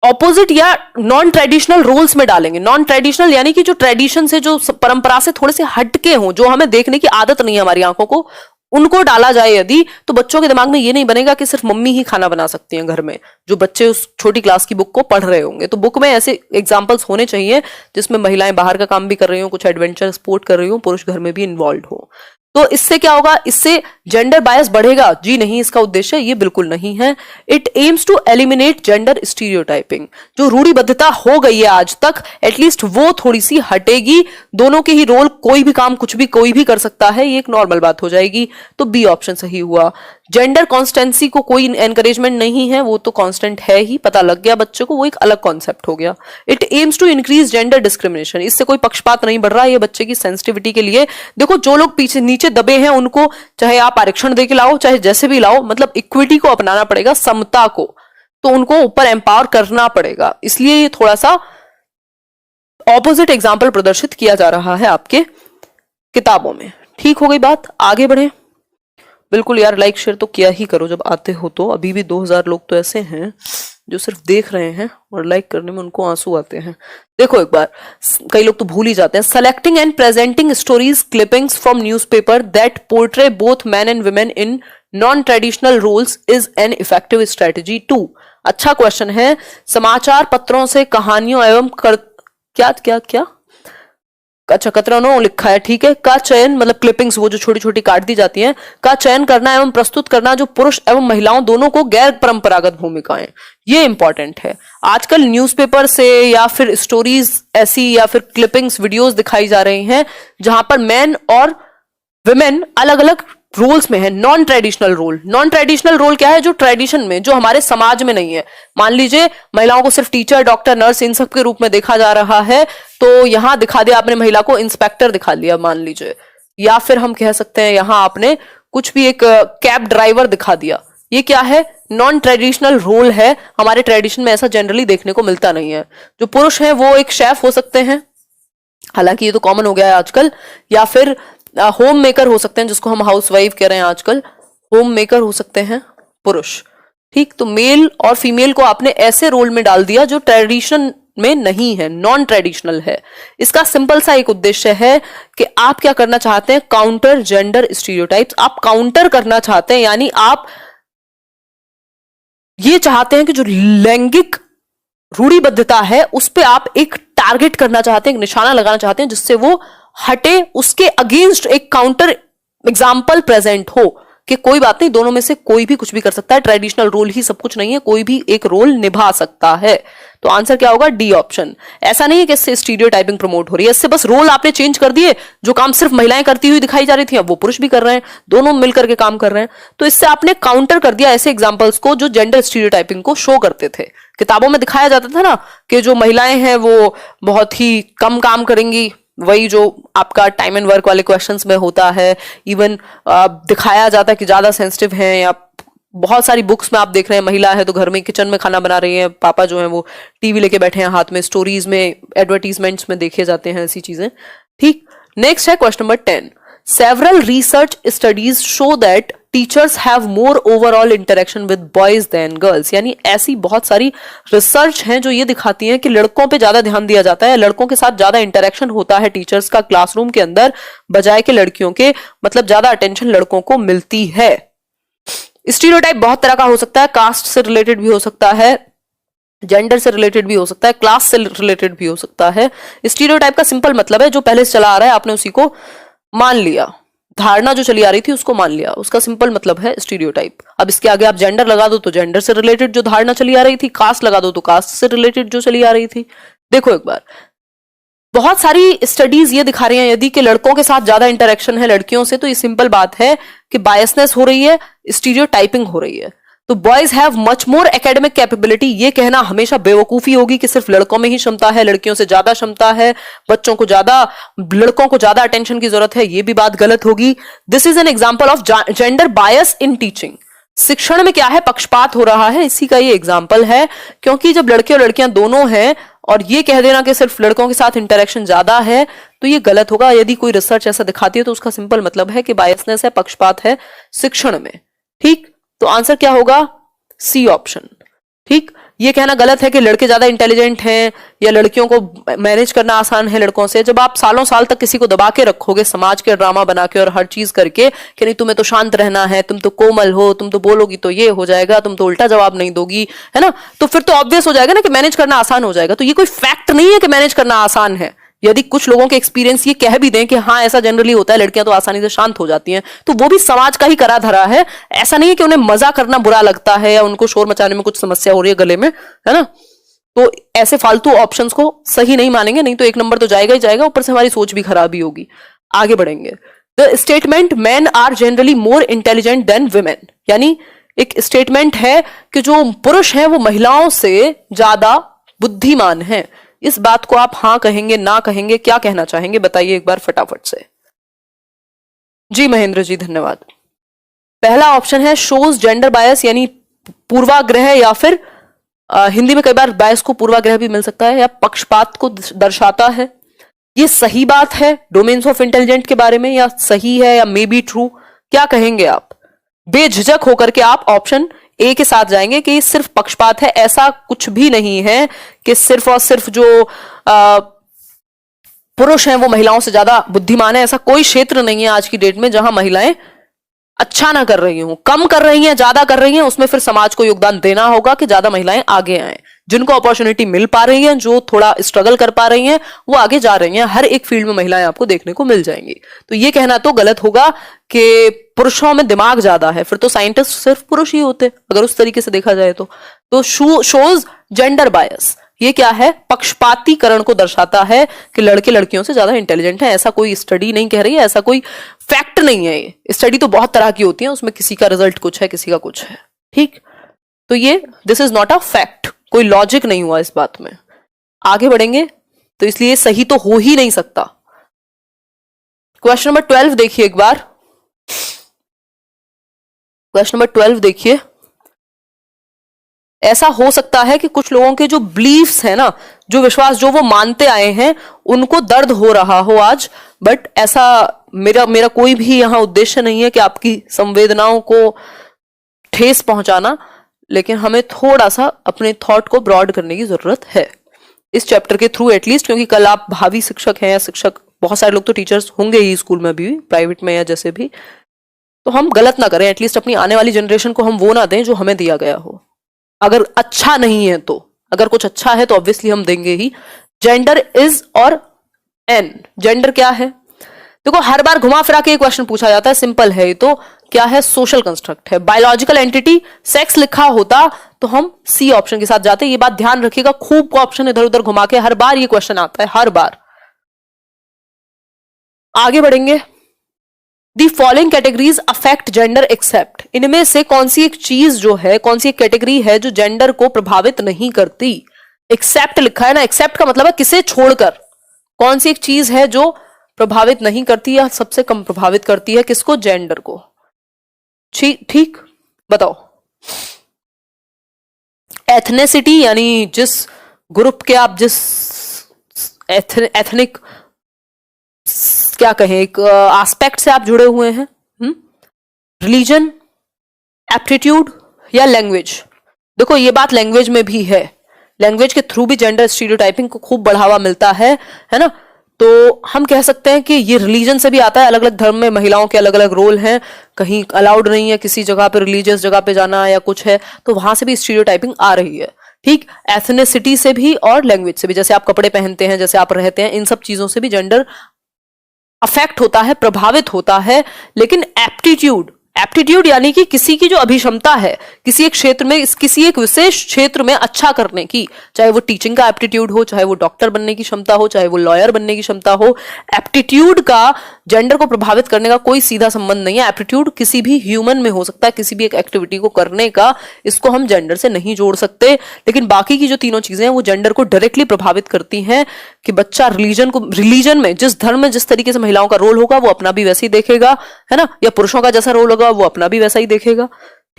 ऑपोजिट या नॉन ट्रेडिशनल रोल्स में डालेंगे। नॉन ट्रेडिशनल यानी कि जो ट्रेडिशन से, जो परंपरा से थोड़े से हटके हों, जो हमें देखने की आदत नहीं है हमारी आंखों को, उनको डाला जाए यदि, तो बच्चों के दिमाग में ये नहीं बनेगा कि सिर्फ मम्मी ही खाना बना सकती हैं घर में, जो बच्चे उस छोटी क्लास की बुक को पढ़ रहे होंगे। तो बुक में ऐसे एग्जाम्पल्स होने चाहिए जिसमें महिलाएं बाहर का काम भी कर रही हो, कुछ एडवेंचर स्पोर्ट कर रही हो, पुरुष घर में भी इन्वॉल्व हो। तो इससे क्या होगा, इससे जेंडर बायस बढ़ेगा? जी नहीं, इसका उद्देश्य ये बिल्कुल नहीं है। It aims to eliminate gender stereotyping. जो रूढ़िबद्धता हो गई है आज तक, एटलीस्ट वो थोड़ी सी हटेगी। दोनों के ही रोल, कोई भी काम कुछ भी कोई भी कर सकता है, ये एक नॉर्मल बात हो जाएगी। तो बी ऑप्शन सही हुआ। जेंडर कॉन्स्टेंसी को कोई एनकरेजमेंट नहीं है, वो तो कांस्टेंट है ही, पता लग गया बच्चे को, वो एक अलग कॉन्सेप्ट हो गया। It aims to increase gender discrimination. इससे कोई पक्षपात नहीं बढ़ रहा है, ये बच्चे की सेंसिटिविटी के लिए। देखो, जो लोग पीछे नीचे दबे हैं उनको चाहे आप आरक्षण दे के लाओ, चाहे जैसे भी लाओ, मतलब इक्विटी को अपनाना पड़ेगा, समता को, तो उनको ऊपर एम्पावर करना पड़ेगा। इसलिए ये थोड़ा सा ऑपोजिट एग्जाम्पल प्रदर्शित किया जा रहा है आपके किताबों में। ठीक हो गई बात, आगे बढ़े। बिल्कुल यार, लाइक शेयर तो किया ही करो जब आते हो तो। अभी भी 2000 लोग तो ऐसे हैं जो सिर्फ देख रहे हैं और लाइक करने में उनको आंसू आते हैं। देखो एक बार, कई लोग तो भूल ही जाते हैं। Selecting and presenting stories clippings from newspaper that portray both man and women in non traditional roles is an effective strategy to. अच्छा क्वेश्चन है। समाचार पत्रों से कहानियों एवं क्या क्या क्या अच्छा कतरनों लिखा है, ठीक है, का चयन, मतलब क्लिपिंग्स, वो जो छोटी छोटी काट दी जाती हैं, का चयन करना एवं प्रस्तुत करना जो पुरुष एवं महिलाओं दोनों को गैर परंपरागत भूमिकाएं, ये इंपॉर्टेंट है। आजकल न्यूज़पेपर से या फिर स्टोरीज ऐसी या फिर क्लिपिंग्स वीडियोस दिखाई जा रही हैं जहां पर मैन और वुमेन अलग अलग रोल्स में है। Non traditional role, non traditional role क्या है? जो ट्रेडिशन में, जो हमारे समाज में नहीं है। मान लीजिए महिलाओं को सिर्फ टीचर, डॉक्टर, नर्स, इन सब के रूप में देखा जा रहा है, तो यहां दिखा दिया आपने महिला को इंस्पेक्टर दिखा दिया मान लीजिए, या फिर हम कह सकते हैं यहां आपने कुछ भी एक कैब ड्राइवर दिखा दिया। ये क्या है? नॉन ट्रेडिशनल रोल है। हमारे ट्रेडिशन में ऐसा जनरली देखने को मिलता नहीं है। जो पुरुष है वो एक शेफ हो सकते हैं, हालांकि ये तो कॉमन हो गया है आजकल, या फिर होम मेकर हो सकते हैं, जिसको हम हाउस वाइफ कह रहे हैं आजकल, होम मेकर हो सकते हैं पुरुष। ठीक, तो मेल और फीमेल को आपने ऐसे रोल में डाल दिया जो ट्रेडिशन में नहीं है, नॉन ट्रेडिशनल है। इसका सिंपल सा एक उद्देश्य है कि आप क्या करना चाहते हैं? Counter gender stereotypes. आप काउंटर करना चाहते हैं, यानी आप ये चाहते हैं कि जो लैंगिक रूढ़िबद्धता है उस पे आप एक टारगेट करना चाहते हैं, एक निशाना लगाना चाहते हैं जिससे वो हटे, उसके अगेंस्ट एक काउंटर एग्जाम्पल प्रेजेंट हो कि कोई बात नहीं, दोनों में से कोई भी कुछ भी कर सकता है, ट्रेडिशनल रोल ही सब कुछ नहीं है, कोई भी एक रोल निभा सकता है। तो आंसर क्या होगा? D option. ऐसा नहीं है कि इससे स्टीरियोटाइपिंग प्रमोट हो रही है, इससे बस रोल आपने चेंज कर दिए। जो काम सिर्फ महिलाएं करती हुई दिखाई जा रही थी, अब वो पुरुष भी कर रहे हैं, दोनों मिलकर के काम कर रहे हैं। तो इससे आपने काउंटर कर दिया ऐसे एग्जाम्पल्स को जो जेंडर स्टीरियोटाइपिंग को शो करते थे। किताबों में दिखाया जाता था ना कि जो महिलाएं हैं वो बहुत ही कम काम करेंगी, वही जो आपका टाइम एंड वर्क वाले क्वेश्चंस में होता है। इवन दिखाया जाता है कि ज्यादा सेंसिटिव हैं, या बहुत सारी बुक्स में आप देख रहे हैं महिला है तो घर में किचन में खाना बना रही है, पापा जो है वो टीवी लेके बैठे हैं हाथ में, स्टोरीज में, एडवर्टीजमेंट्स में देखे जाते हैं ऐसी चीजें। ठीक, नेक्स्ट है question number 10। Several research studies show that teachers have more overall interaction with boys than girls. यानी ऐसी बहुत सारी रिसर्च हैं जो ये दिखाती हैं कि लड़कों पे ज्यादा ध्यान दिया जाता है, लड़कों के साथ ज्यादा इंटरेक्शन होता है टीचर्स का क्लासरूम के अंदर बजाय के लड़कियों के, मतलब ज्यादा अटेंशन लड़कों को मिलती है। स्टीरियोटाइप बहुत तरह का हो सकता है, कास्ट से रिलेटेड भी हो सकता है, जेंडर से रिलेटेड भी हो सकता है, क्लास से रिलेटेड भी हो सकता है। स्टीरियोटाइप का सिंपल मतलब है जो पहले से चला आ रहा है आपने उसी को मान लिया, धारणा जो चली आ रही थी उसको मान लिया, उसका सिंपल मतलब है स्टीरियोटाइप। अब इसके आगे आप जेंडर लगा दो तो जेंडर से रिलेटेड जो धारणा चली आ रही थी, कास्ट लगा दो तो कास्ट से रिलेटेड जो चली आ रही थी। देखो एक बार, बहुत सारी स्टडीज ये दिखा रही हैं यदि कि लड़कों के साथ ज्यादा इंटरेक्शन है लड़कियों से तो ये सिंपल बात है कि बायसनेस हो रही है, स्टीरियोटाइपिंग हो रही है। तो boys have much more academic capability, ये कहना हमेशा बेवकूफी होगी कि सिर्फ लड़कों में ही क्षमता है, लड़कियों से ज्यादा क्षमता है, बच्चों को ज्यादा, लड़कों को ज्यादा अटेंशन की जरूरत है, ये भी बात गलत होगी। This is an example of gender bias in teaching. शिक्षण में क्या है? पक्षपात हो रहा है, इसी का ये एग्जाम्पल है। क्योंकि जब लड़के और लड़कियां दोनों हैं और ये कह देना कि सिर्फ लड़कों के साथ इंटरेक्शन ज्यादा है तो ये गलत होगा। यदि कोई रिसर्च ऐसा दिखाती है तो उसका सिंपल मतलब है कि बायसनेस है, पक्षपात है शिक्षण में। ठीक, तो आंसर क्या होगा? C option. ठीक, ये कहना गलत है कि लड़के ज्यादा इंटेलिजेंट हैं या लड़कियों को मैनेज करना आसान है लड़कों से। जब आप सालों साल तक किसी को दबा के रखोगे समाज के ड्रामा बना के और हर चीज करके कि नहीं तुम्हें तो शांत रहना है, तुम तो कोमल हो, तुम तो बोलोगी तो ये हो जाएगा, तुम तो उल्टा जवाब नहीं दोगी, है ना, तो फिर तो ऑब्वियस हो जाएगा ना कि मैनेज करना आसान हो जाएगा। तो ये कोई फैक्ट नहीं है कि मैनेज करना आसान है, यदि कुछ लोगों के एक्सपीरियंस ये कह भी दें कि हाँ ऐसा जनरली होता है, लड़कियां तो आसानी से शांत हो जाती हैं, तो वो भी समाज का ही करा धरा है। ऐसा नहीं है कि उन्हें मजा करना बुरा लगता है या उनको शोर मचाने में कुछ समस्या हो रही है गले में, है ना। तो ऐसे फालतू ऑप्शंस को सही नहीं मानेंगे, नहीं तो 1 नंबर तो जाएगा ही जाएगा, ऊपर से हमारी सोच भी खराब ही होगी। आगे बढ़ेंगे। The statement man are generally more intelligent than women, यानी एक स्टेटमेंट है कि जो पुरुष हैं वो महिलाओं से ज्यादा बुद्धिमान हैं। इस बात को आप हाँ कहेंगे, ना कहेंगे, क्या कहना चाहेंगे, बताइए एक बार फटाफट से। जी महेंद्र जी धन्यवाद। पहला ऑप्शन है शोज जेंडर बायस, यानी पूर्वाग्रह, या फिर हिंदी में कई बार बायस को पूर्वाग्रह भी मिल सकता है, या पक्षपात को दर्शाता है। ये सही बात है डोमेन्स ऑफ इंटेलिजेंट के बारे में, या सही है, या मे बी ट्रू, क्या कहेंगे आप? बेझिझक होकर के आप ऑप्शन ए के साथ जाएंगे कि सिर्फ पक्षपात है। ऐसा कुछ भी नहीं है कि सिर्फ और सिर्फ जो पुरुष हैं वो महिलाओं से ज्यादा बुद्धिमान है। ऐसा कोई क्षेत्र नहीं है आज की डेट में जहां महिलाएं अच्छा ना कर रही हूं, कम कर रही हैं, ज्यादा कर रही हैं, उसमें फिर समाज को योगदान देना होगा कि ज्यादा महिलाएं आगे आए। जिनको अपॉर्चुनिटी मिल पा रही है, जो थोड़ा स्ट्रगल कर पा रही हैं, वो आगे जा रही हैं। हर एक फील्ड में महिलाएं आपको देखने को मिल जाएंगी। तो ये कहना तो गलत होगा कि पुरुषों में दिमाग ज्यादा है, फिर तो साइंटिस्ट सिर्फ पुरुष ही होते अगर उस तरीके से देखा जाए तो शोज जेंडर बायस, ये क्या है? पक्षपातीकरण को दर्शाता है कि लड़के लड़कियों से ज्यादा इंटेलिजेंट है। ऐसा कोई स्टडी नहीं कह रही है, ऐसा कोई फैक्ट नहीं है। ये स्टडी तो बहुत तरह की होती है, उसमें किसी का रिजल्ट कुछ है, किसी का कुछ है, ठीक। तो ये this is not a fact, कोई लॉजिक नहीं हुआ इस बात में। आगे बढ़ेंगे, तो इसलिए सही तो हो ही नहीं सकता। क्वेश्चन नंबर 12 देखिए एक बार। क्वेश्चन नंबर 12 देखिए। ऐसा हो सकता है कि कुछ लोगों के जो बिलीफ्स है ना, जो विश्वास जो वो मानते आए हैं, उनको दर्द हो रहा हो आज, बट ऐसा मेरा कोई भी यहां उद्देश्य नहीं है कि आपकी संवेदनाओं को ठेस पहुंचाना, लेकिन हमें थोड़ा सा अपने थॉट को ब्रॉड करने की जरूरत है इस चैप्टर के थ्रू एटलीस्ट, क्योंकि कल आप भावी शिक्षक हैं या शिक्षक, बहुत सारे लोग तो टीचर्स होंगे ही स्कूल में भी, प्राइवेट में या जैसे भी। तो हम गलत ना करें, एटलीस्ट अपनी आने वाली जनरेशन को हम वो ना दें जो हमें दिया गया हो। अगर अच्छा नहीं है तो, अगर कुछ अच्छा है तो ऑब्वियसली हम देंगे ही। जेंडर इज और एन, जेंडर क्या है? देखो हर बार घुमा फिरा के क्वेश्चन पूछा जाता है, सिंपल है ये तो। क्या है? सोशल कंस्ट्रक्ट है, बायोलॉजिकल एंटिटी। सेक्स लिखा होता तो हम सी ऑप्शन के साथ जाते। ये बात ध्यान रखिएगा, खूब ऑप्शन इधर उधर घुमा के हर बार ये क्वेश्चन आता है, हर बार। आगे बढ़ेंगे। The following categories affect gender except, इनमें से कौन सी एक चीज जो है, कौन सी एक कैटेगरी है जो जेंडर को प्रभावित नहीं करती? एक्सेप्ट लिखा है ना, एक्सेप्ट का मतलब है किसे छोड़कर। कौन सी एक चीज है जो प्रभावित नहीं करती या सबसे कम प्रभावित करती है? किसको? जेंडर को। ठीक, बताओ। एथनिसिटी, यानी जिस ग्रुप के आप, जिस एथनिक क्या कहें, एक एस्पेक्ट से आप जुड़े हुए हैं। रिलीजन, एप्टीट्यूड या लैंग्वेज? देखो ये बात लैंग्वेज में भी है, लैंग्वेज के थ्रू भी जेंडर स्टीरियोटाइपिंग को खूब बढ़ावा मिलता है ना। तो हम कह सकते हैं कि ये रिलीजन से भी आता है। अलग अलग धर्म में महिलाओं के अलग अलग रोल हैं, कहीं अलाउड नहीं है किसी जगह पे रिलीजियस जगह पे जाना या कुछ है, तो वहां से भी स्टीरियोटाइपिंग आ रही है, ठीक। एथनिसिटी से भी और लैंग्वेज से भी, जैसे आप कपड़े पहनते हैं, जैसे आप रहते हैं, इन सब चीजों से भी जेंडर अफेक्ट होता है, प्रभावित होता है। लेकिन एप्टीट्यूड, एप्टीट्यूड यानी कि किसी की जो अभिक्षमता है किसी एक क्षेत्र में, किसी एक विशेष क्षेत्र में अच्छा करने की, चाहे वो टीचिंग का एप्टीट्यूड हो, चाहे वो डॉक्टर बनने की क्षमता हो, चाहे वो लॉयर बनने की क्षमता हो, एप्टीट्यूड का जेंडर को प्रभावित करने का कोई सीधा संबंध नहीं है। एप्टीट्यूड किसी भी ह्यूमन में हो सकता है, किसी भी एक एक्टिविटी को करने का, इसको हम जेंडर से नहीं जोड़ सकते। लेकिन बाकी की जो तीनों चीजें हैं वो जेंडर को डायरेक्टली प्रभावित करती हैं कि बच्चा रिलीजन में जिस धर्म में जिस तरीके से महिलाओं का रोल होगा वो अपना भी वैसे ही देखेगा, है ना, या पुरुषों का जैसा रोल होगा वो अपना भी वैसा ही देखेगा,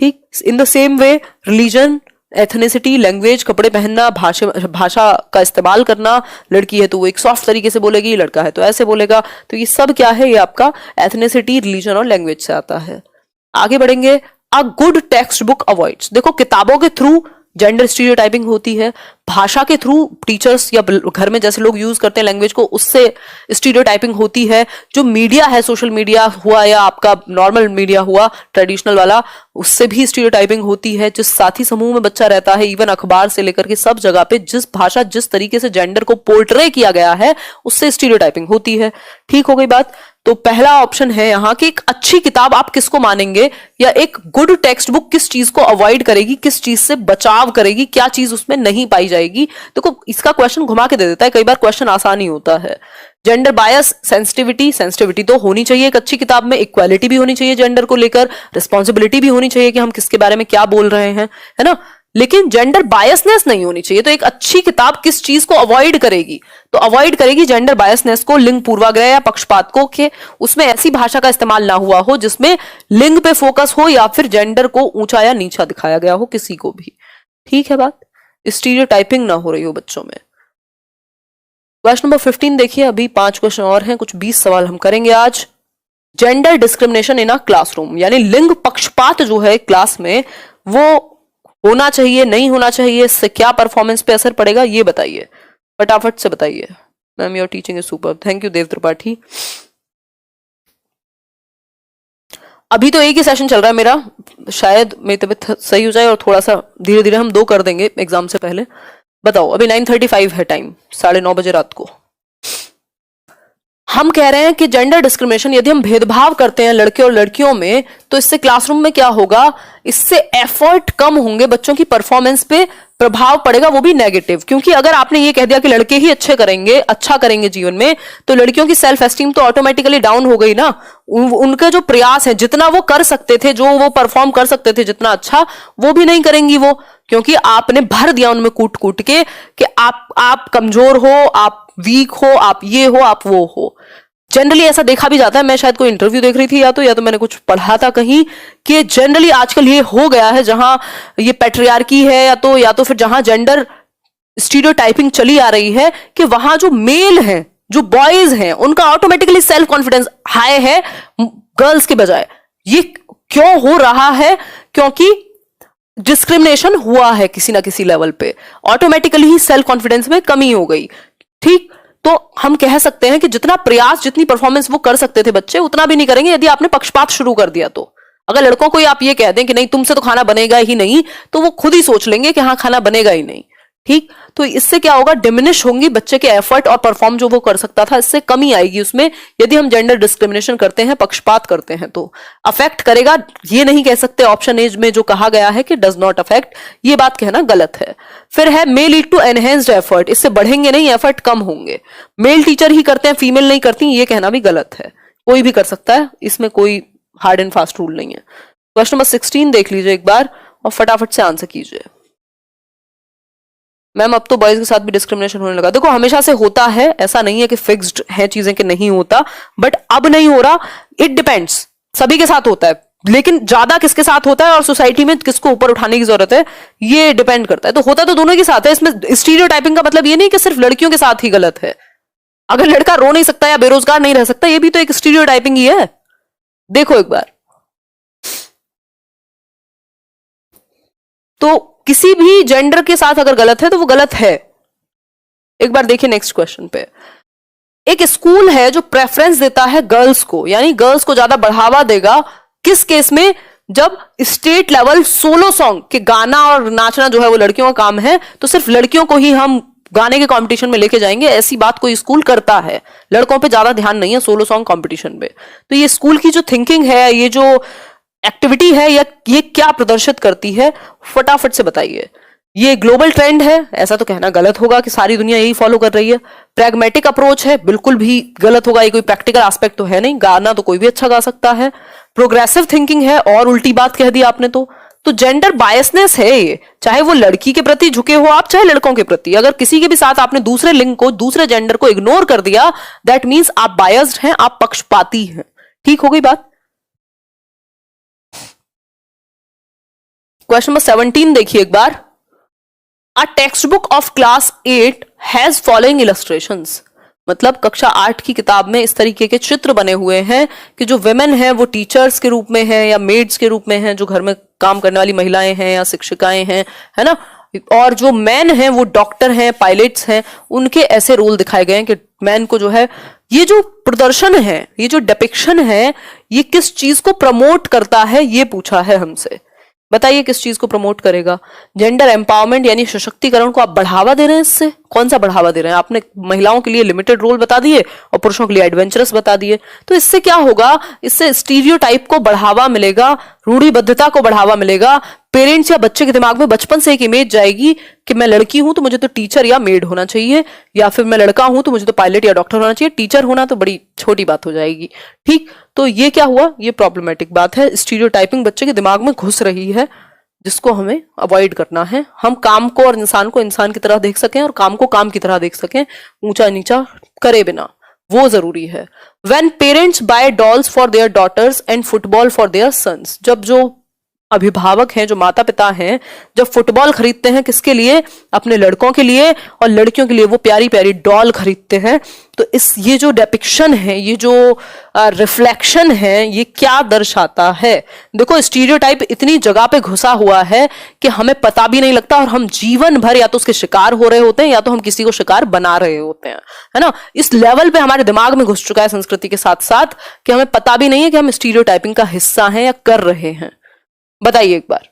ठीक। In the same way religion, ethnicity, language, कपड़े पहनना, भाषा का इस्तेमाल करना, लड़की है तो वो एक सॉफ्ट तरीके से बोलेगी, लड़का है तो ऐसे बोलेगा। तो ये सब क्या है? ये आपका एथनिसिटी, रिलीजन और लैंग्वेज से आता है। आगे बढ़ेंगे। A good text book avoids, देखो किताबों के थ्रू जेंडर स्टीरियोटाइपिंग होती है, भाषा के थ्रू टीचर्स या घर में जैसे लोग यूज करते हैं लैंग्वेज को, उससे स्टीरियोटाइपिंग होती है, जो मीडिया है, सोशल मीडिया हुआ या आपका नॉर्मल मीडिया हुआ ट्रेडिशनल वाला, उससे भी स्टीरियोटाइपिंग होती है, जिस साथी समूह में बच्चा रहता है, इवन अखबार से लेकर के सब जगह पे जिस भाषा जिस तरीके से जेंडर को पोर्ट्रे किया गया है उससे स्टीरियोटाइपिंग होती है। ठीक हो गई बात। तो पहला ऑप्शन है यहाँ कि एक अच्छी किताब आप किसको मानेंगे, या एक गुड टेक्स्ट बुक किस चीज को अवॉइड करेगी, किस चीज से बचाव करेगी, क्या चीज उसमें नहीं पाई जाएगी। देखो इसका क्वेश्चन घुमा के दे देता है, कई बार क्वेश्चन आसान ही होता है। जेंडर बायस, सेंसिटिविटी तो होनी चाहिए एक अच्छी किताब में, इक्वालिटी भी होनी चाहिए जेंडर को लेकर, रिस्पॉन्सिबिलिटी भी होनी चाहिए कि हम किसके बारे में क्या बोल रहे हैं, है ना, लेकिन जेंडर बायसनेस नहीं होनी चाहिए। तो एक अच्छी किताब किस चीज को अवॉइड करेगी, तो अवॉइड करेगी जेंडर बायसनेस को, लिंग पूर्वाग्रह या पक्षपात को, कि उसमें ऐसी भाषा का इस्तेमाल ना हुआ हो जिसमें लिंग पे फोकस हो या फिर जेंडर को ऊंचा या नीचा दिखाया गया हो किसी को भी। ठीक है बात, स्टीरियोटाइपिंग ना हो रही हो बच्चों में। क्वेश्चन नंबर 15 देखिए, अभी 5 क्वेश्चन और हैं, कुछ 20 सवाल हम करेंगे आज। Gender discrimination in a classroom, यानी लिंग पक्षपात जो है क्लास में वो होना चाहिए नहीं होना चाहिए, इससे क्या परफॉर्मेंस पे असर पड़ेगा ये बताइए, फटाफट से बताइए। Ma'am your teaching is super, thank you Dev Tripathi. अभी तो एक ही सेशन चल रहा है मेरा, शायद मेरी तबीयत सही हो जाए और थोड़ा सा धीरे धीरे हम 2 कर देंगे एग्जाम से पहले। बताओ, अभी 9:35 है टाइम, 9:30 बजे रात को। हम कह रहे हैं कि जेंडर डिस्क्रिमिनेशन, यदि हम भेदभाव करते हैं लड़के और लड़कियों में, तो इससे क्लासरूम में क्या होगा, इससे एफर्ट कम होंगे, बच्चों की परफॉर्मेंस पे प्रभाव पड़ेगा, वो भी नेगेटिव। क्योंकि अगर आपने ये कह दिया कि लड़के ही अच्छा करेंगे जीवन में, तो लड़कियों की सेल्फ एस्टीम तो ऑटोमेटिकली डाउन हो गई ना। उनके जो प्रयास है, जितना वो कर सकते थे, जो वो परफॉर्म कर सकते थे जितना अच्छा, वो भी नहीं करेंगी वो, क्योंकि आपने भर दिया उनमें कूट कूट के कि आप कमजोर हो, आप वीक हो, आप ये हो, आप वो हो। जनरली ऐसा देखा भी जाता है, मैं शायद कोई इंटरव्यू देख रही थी या तो मैंने कुछ पढ़ा था कहीं कि जनरली आजकल ये हो गया है, जहां ये पैट्रियार्की है या तो फिर जहां जेंडर स्टीरियोटाइपिंग चली आ रही है, कि वहां जो मेल हैं, जो बॉयज हैं, उनका ऑटोमेटिकली सेल्फ कॉन्फिडेंस हाई है गर्ल्स के बजाय। ये क्यों हो रहा है? क्योंकि डिस्क्रिमिनेशन हुआ है किसी ना किसी लेवल पे, ऑटोमेटिकली ही सेल्फ कॉन्फिडेंस में कमी हो गई। ठीक, तो हम कह सकते हैं कि जितना प्रयास, जितनी परफॉर्मेंस वो कर सकते थे बच्चे, उतना भी नहीं करेंगे यदि आपने पक्षपात शुरू कर दिया। तो अगर लड़कों को आप ये कह दें कि नहीं तुमसे तो खाना बनेगा ही नहीं, तो वो खुद ही सोच लेंगे कि हाँ खाना बनेगा ही नहीं। ठीक, तो इससे क्या होगा, डिमिनिश होंगी बच्चे के एफर्ट और परफॉर्म जो वो कर सकता था, इससे कमी आएगी उसमें। यदि हम जेंडर डिस्क्रिमिनेशन करते हैं, पक्षपात करते हैं, तो अफेक्ट करेगा। ये नहीं कह सकते ऑप्शन एज में जो कहा गया है कि डज नॉट अफेक्ट, ये बात कहना गलत है। फिर है may lead to enhanced effort, इससे बढ़ेंगे नहीं, एफर्ट कम होंगे। मेल टीचर ही करते हैं, फीमेल नहीं करती, ये कहना भी गलत है। कोई भी कर सकता है, इसमें कोई हार्ड एंड फास्ट रूल नहीं है। क्वेश्चन नंबर 16 देख लीजिए एक बार और फटाफट से आंसर कीजिए। मैम अब तो बॉयज के साथ भी डिस्क्रिमिनेशन होने लगा। देखो हमेशा से होता है, ऐसा नहीं है कि फिक्स्ड है चीजें कि नहीं होता, बट अब नहीं हो रहा, इट डिपेंड्स, सभी के साथ होता है, लेकिन ज्यादा किसके साथ होता है और सोसाइटी में किसको ऊपर उठाने की जरूरत है, ये डिपेंड करता है। तो होता तो दोनों के साथ है, इसमें स्टीरियोटाइपिंग का मतलब ये नहीं कि सिर्फ लड़कियों के साथ ही गलत है। अगर लड़का रो नहीं सकता या बेरोजगार नहीं रह सकता, ये भी तो एक स्टीरियोटाइपिंग ही है। देखो एक बार, तो किसी भी जेंडर के साथ अगर गलत है तो वो गलत है। एक बार देखिए नेक्स्ट क्वेश्चन पे, एक स्कूल है जो प्रेफरेंस देता है गर्ल्स को, यानी गर्ल्स को ज्यादा बढ़ावा देगा, किस केस में, जब स्टेट लेवल सोलो सॉन्ग के गाना और नाचना जो है वो लड़कियों का काम है, तो सिर्फ लड़कियों को ही हम गाने के कंपटीशन में लेके जाएंगे, ऐसी बात कोई स्कूल करता है। लड़कों पे ज्यादा ध्यान नहीं है सोलो सॉन्ग कंपटीशन पे। तो ये स्कूल की जो थिंकिंग है, ये जो एक्टिविटी है, या ये क्या प्रदर्शित करती है, फटाफट से बताइए। ये ग्लोबल ट्रेंड है, ऐसा तो कहना गलत होगा कि सारी दुनिया यही फॉलो कर रही है। प्रैग्मेटिक अप्रोच है, बिल्कुल भी गलत होगा, ये कोई प्रैक्टिकल एस्पेक्ट तो है नहीं, गाना तो कोई भी अच्छा गा सकता है। प्रोग्रेसिव थिंकिंग है, और उल्टी बात कह दी आपने तो जेंडर बायसनेस है ये, चाहे वो लड़की के प्रति झुके हो आप, चाहे लड़कों के प्रति। अगर किसी के भी साथ आपने दूसरे लिंग को, दूसरे जेंडर को इग्नोर कर दिया, दैट मीन्स आप बायस्ड हैं, आप पक्षपाती हैं। ठीक हो गई बात। क्वेश्चन नंबर 17 देखिए एक बार, a text book of class 8 has following illustrations, मतलब कक्षा 8 की किताब में इस तरीके के चित्र बने हुए हैं कि जो विमेन है वो टीचर्स के रूप में है या मेड्स के रूप में है, जो घर में काम करने वाली महिलाएं हैं या शिक्षिकाएं हैं, है ना, और जो मैन हैं वो डॉक्टर हैं, पायलट्स हैं, उनके ऐसे रोल दिखाए गए हैं कि मैन को जो है, ये जो प्रदर्शन है, ये जो डिपिक्शन है, ये किस चीज को प्रमोट करता है, ये पूछा है हमसे। बताइए किस चीज को प्रमोट करेगा? जेंडर एम्पावरमेंट यानी सशक्तिकरण को आप बढ़ावा दे रहे हैं। इससे कौन सा बढ़ावा दे रहे हैं? आपने महिलाओं के लिए लिमिटेड रोल बता दिए और पुरुषों के लिए एडवेंचरस बता दिए। तो इससे क्या होगा? इससे स्टीरियोटाइप को बढ़ावा मिलेगा, रूढ़िबद्धता को बढ़ावा मिलेगा। पेरेंट्स या बच्चे के दिमाग में बचपन से एक इमेज जाएगी कि मैं लड़की हूं तो मुझे तो टीचर या मेड होना चाहिए, या फिर मैं लड़का हूं तो मुझे तो पायलट या डॉक्टर होना चाहिए। टीचर होना तो बड़ी छोटी बात हो जाएगी। ठीक, तो ये क्या हुआ? ये प्रॉब्लमेटिक बात है। स्टीरियोटाइपिंग बच्चे के दिमाग में घुस रही है, जिसको हमें अवॉइड करना है। हम काम को और इंसान को इंसान की तरह देख सकें और काम को काम की तरह देख सकें, ऊंचा नीचा करे बिना, वो जरूरी है। When parents buy dolls for their daughters and football for their sons, जब जो अभिभावक हैं, जो माता पिता हैं, जब फुटबॉल खरीदते हैं किसके लिए? अपने लड़कों के लिए, और लड़कियों के लिए वो प्यारी प्यारी डॉल खरीदते हैं। तो ये जो डिपिक्शन है, ये जो रिफ्लेक्शन है, ये क्या दर्शाता है? देखो, स्टीरियोटाइप इतनी जगह पे घुसा हुआ है कि हमें पता भी नहीं लगता, और हम जीवन भर या तो उसके शिकार हो रहे होते हैं या तो हम किसी को शिकार बना रहे होते हैं, है ना। इस लेवल पे हमारे दिमाग में घुस चुका है संस्कृति के साथ साथ कि हमें पता भी नहीं है कि हम स्टीरियोटाइपिंग का हिस्सा हैं या कर रहे हैं। बताइए एक बार।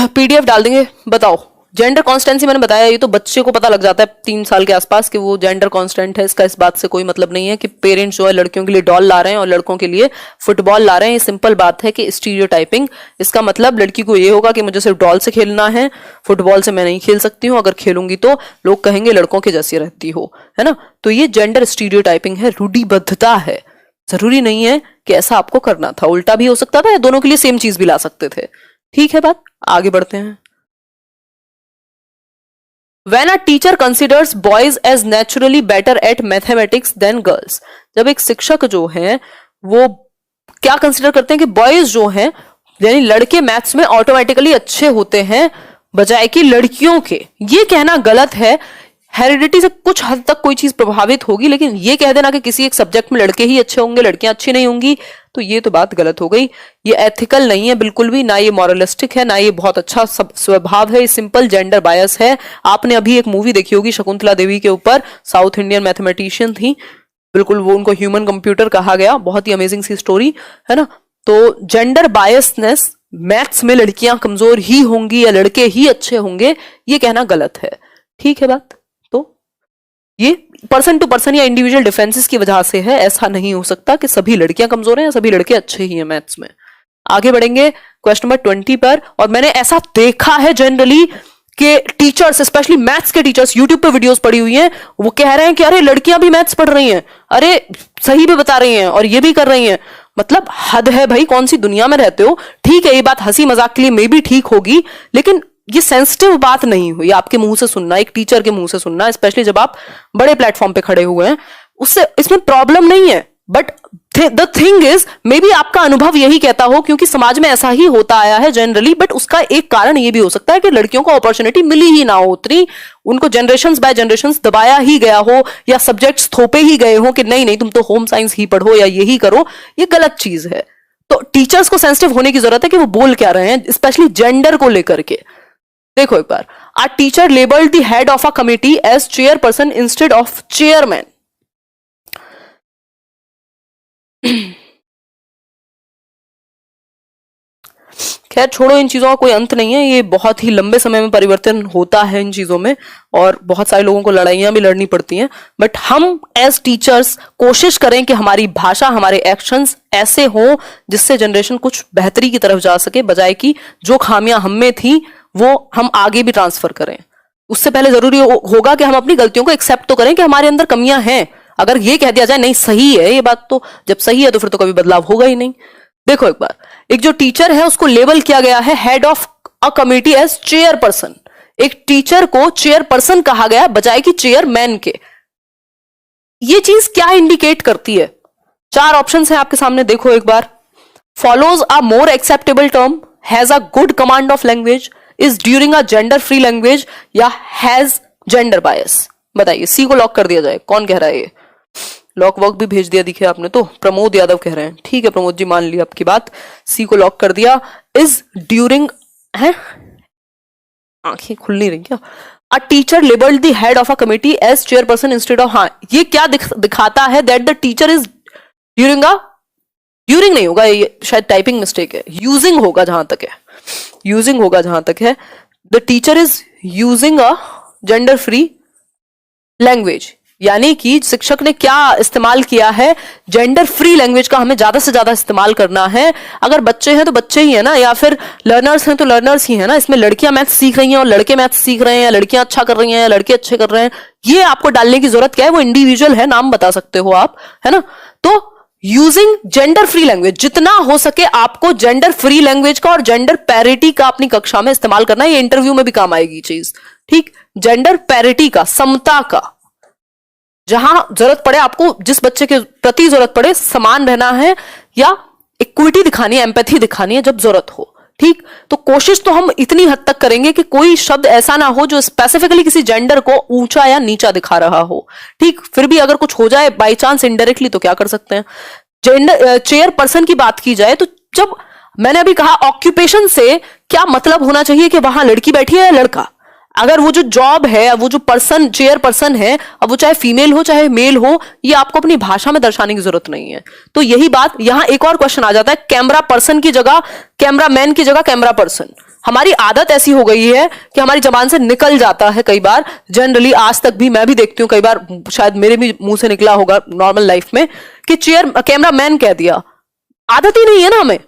पीडीएफ डाल देंगे। बताओ, जेंडर कॉन्स्टेंसी मैंने बताया, ये तो बच्चे को पता लग जाता है 3 साल के आसपास कि वो जेंडर कांस्टेंट है। इसका इस बात से कोई मतलब नहीं है कि पेरेंट्स जो है लड़कियों के लिए डॉल ला रहे हैं और लड़कों के लिए फुटबॉल ला रहे हैं। ये सिंपल बात है कि स्टीरियोटाइपिंग, इसका मतलब लड़की को ये होगा कि मुझे सिर्फ डॉल से खेलना है, फुटबॉल से मैं नहीं खेल सकती हूँ, अगर खेलूंगी तो लोग कहेंगे लड़कों के जैसी रहती हो, है ना। तो ये जेंडर स्टीरियोटाइपिंग है, रूढ़िबद्धता है। जरूरी नहीं है कि ऐसा आपको करना था, उल्टा भी हो सकता था, या दोनों के लिए सेम चीज भी ला सकते थे। ठीक है बात, आगे बढ़ते हैं। When a teacher considers boys as naturally better at mathematics than girls, जब एक शिक्षक जो है वो क्या कंसिडर करते हैं कि बॉयज जो हैं यानी लड़के मैथ्स में ऑटोमेटिकली अच्छे होते हैं बजाय कि लड़कियों के। ये कहना गलत है। हेरिडिटी से कुछ हद तक कोई चीज प्रभावित होगी, लेकिन ये कह देना कि किसी एक सब्जेक्ट में लड़के ही अच्छे होंगे, लड़कियां अच्छी नहीं होंगी, तो ये तो बात गलत हो गई। ये एथिकल नहीं है बिल्कुल भी, ना ये मॉरलिस्टिक है, ना ये बहुत अच्छा स्वभाव है। ये सिंपल जेंडर बायस है। आपने अभी एक मूवी देखी होगी शकुंतला देवी के ऊपर, साउथ इंडियन मैथमेटिशियन थी, बिल्कुल वो उनको ह्यूमन कंप्यूटर कहा गया, बहुत ही अमेजिंग सी स्टोरी है ना। तो जेंडर बायसनेस, मैथ्स में लड़कियां कमजोर ही होंगी या लड़के ही अच्छे होंगे, ये कहना गलत है। ठीक है बात। ये पर्सन टू पर्सन या इंडिविजुअल डिफरेंसेस की वजह से है। ऐसा नहीं हो सकता कि सभी लड़कियां कमजोर हैं या सभी लड़के अच्छे ही हैं मैथ्स में। आगे बढ़ेंगे क्वेश्चन नंबर 20 पर। और मैंने ऐसा देखा है जनरली कि टीचर्स, स्पेशली मैथ्स के टीचर्स, यूट्यूब पे वीडियोस पड़ी हुई हैं, वो कह रहे हैं कि अरे लड़कियां भी मैथ्स पढ़ रही हैं, अरे सही भी बता रही हैं और ये भी कर रही हैं। मतलब हद है भाई, कौन सी दुनिया में रहते हो। ठीक है, ये बात हंसी मजाक के लिए मे भी ठीक होगी, लेकिन ये सेंसिटिव बात नहीं हुई आपके मुंह से सुनना, एक टीचर के मुंह से सुनना, स्पेशली जब आप बड़े प्लेटफॉर्म पे खड़े हुए हैं। उससे इसमें प्रॉब्लम नहीं है, but the thing is may be आपका अनुभव यही कहता हो, क्योंकि समाज में ऐसा ही होता आया है जनरली। बट उसका एक कारण ये भी हो सकता है कि लड़कियों को अपॉर्चुनिटी मिली ही ना हो उतनी, उनको जनरेशंस बाय जनरेशंस दबाया ही गया हो, या सब्जेक्ट्स थोपे ही गए हो कि नहीं नहीं तुम तो होम साइंस ही पढ़ो या यही करो। ये गलत चीज है। तो टीचर्स को सेंसिटिव होने की जरूरत है कि वो बोल क्या रहे हैं, स्पेशली जेंडर को लेकर के। देखो एक बार, a teacher labelled the head of a committee as chairperson instead of chairman. खैर छोड़ो, इन चीजों का कोई अंत नहीं है, ये बहुत ही लंबे समय में परिवर्तन होता है इन चीजों में, और बहुत सारे लोगों को लड़ाइयां भी लड़नी पड़ती हैं। बट हम एज टीचर्स कोशिश करें कि हमारी भाषा, हमारे एक्शंस ऐसे हों जिससे जनरेशन कुछ बेहतरी की तरफ जा सके, बजाय कि जो खामियां हम में थी वो हम आगे भी ट्रांसफर करें। उससे पहले जरूरी होगा कि हम अपनी गलतियों को एक्सेप्ट तो करें कि हमारे अंदर कमियां हैं। अगर ये कह दिया जाए नहीं सही है ये बात, तो जब सही है तो फिर तो कभी बदलाव होगा ही नहीं। देखो एक बार, एक जो टीचर है उसको लेबल किया गया है head of a committee as chairperson. एक टीचर को चेयरपर्सन कहा गया बजाय कि चेयरमैन के। ये चीज क्या इंडिकेट करती है? 4 ऑप्शन है आपके सामने, देखो एक बार। Follows a more acceptable term, has a good command of language, is during a gender free language, या हैज जेंडर बायस। बताइए, सी को लॉक कर दिया जाए, कौन कह रहा है ये? लॉक वॉक भी भेज दिया दिखे आपने तो। प्रमोद यादव कह रहे हैं, ठीक है प्रमोद जी मान ली आपकी बात, सी को लॉक कर दिया। इज ड्यूरिंग है, आंखें खुल नहीं रही क्या? A teacher labelled the head of a committee as chairperson instead of, हाँ ये क्या दिखाता है? That the teacher is during during नहीं होगा, ये शायद टाइपिंग मिस्टेक है, यूजिंग होगा जहां तक है, यूजिंग होगा जहां तक है। The teacher is using a gender free language, यानी कि शिक्षक ने क्या इस्तेमाल किया है? जेंडर फ्री लैंग्वेज का हमें ज्यादा से ज्यादा इस्तेमाल करना है। अगर बच्चे हैं तो बच्चे ही है ना, या फिर लर्नर्स हैं तो लर्नर्स ही है ना। इसमें लड़कियां मैथ्स सीख रही हैं और लड़के मैथ्स सीख रहे हैं, या लड़कियां अच्छा कर रही हैं या लड़के अच्छे कर रहे हैं, ये आपको डालने की जरूरत क्या है? वो इंडिविजुअल है, नाम बता सकते हो आप, है ना। तो यूजिंग जेंडर फ्री लैंग्वेज, जितना हो सके आपको जेंडर फ्री लैंग्वेज का और जेंडर पैरिटी का अपनी कक्षा में इस्तेमाल करना है। ये इंटरव्यू में भी काम आएगी चीज, ठीक। जेंडर पैरिटी का, समता का, जहां जरूरत पड़े आपको, जिस बच्चे के प्रति जरूरत पड़े समान रहना है, या इक्विटी दिखानी है, एम्पैथी दिखानी है जब जरूरत हो, ठीक। तो कोशिश तो हम इतनी हद तक करेंगे कि कोई शब्द ऐसा ना हो जो स्पेसिफिकली किसी जेंडर को ऊंचा या नीचा दिखा रहा हो, ठीक। फिर भी अगर कुछ हो जाए बाई चांस इनडायरेक्टली तो क्या कर सकते हैं? जेंडर चेयरपर्सन की बात की जाए तो जब मैंने अभी कहा ऑक्यूपेशन से क्या मतलब होना चाहिए कि वहां लड़की बैठी है या लड़का, अगर वो जो जॉब है, वो जो पर्सन चेयर पर्सन है, अब वो चाहे फीमेल हो चाहे मेल हो, ये आपको अपनी भाषा में दर्शाने की जरूरत नहीं है। तो यही बात यहां एक और क्वेश्चन आ जाता है, कैमरा पर्सन की जगह कैमरा मैन की जगह कैमरा पर्सन। हमारी आदत ऐसी हो गई है कि हमारी जबान से निकल जाता है कई बार, जनरली आज तक भी मैं भी देखती हूँ, कई बार शायद मेरे भी मुंह से निकला होगा नॉर्मल लाइफ में कि कैमरा मैन कह दिया। आदत ही नहीं है ना हमें,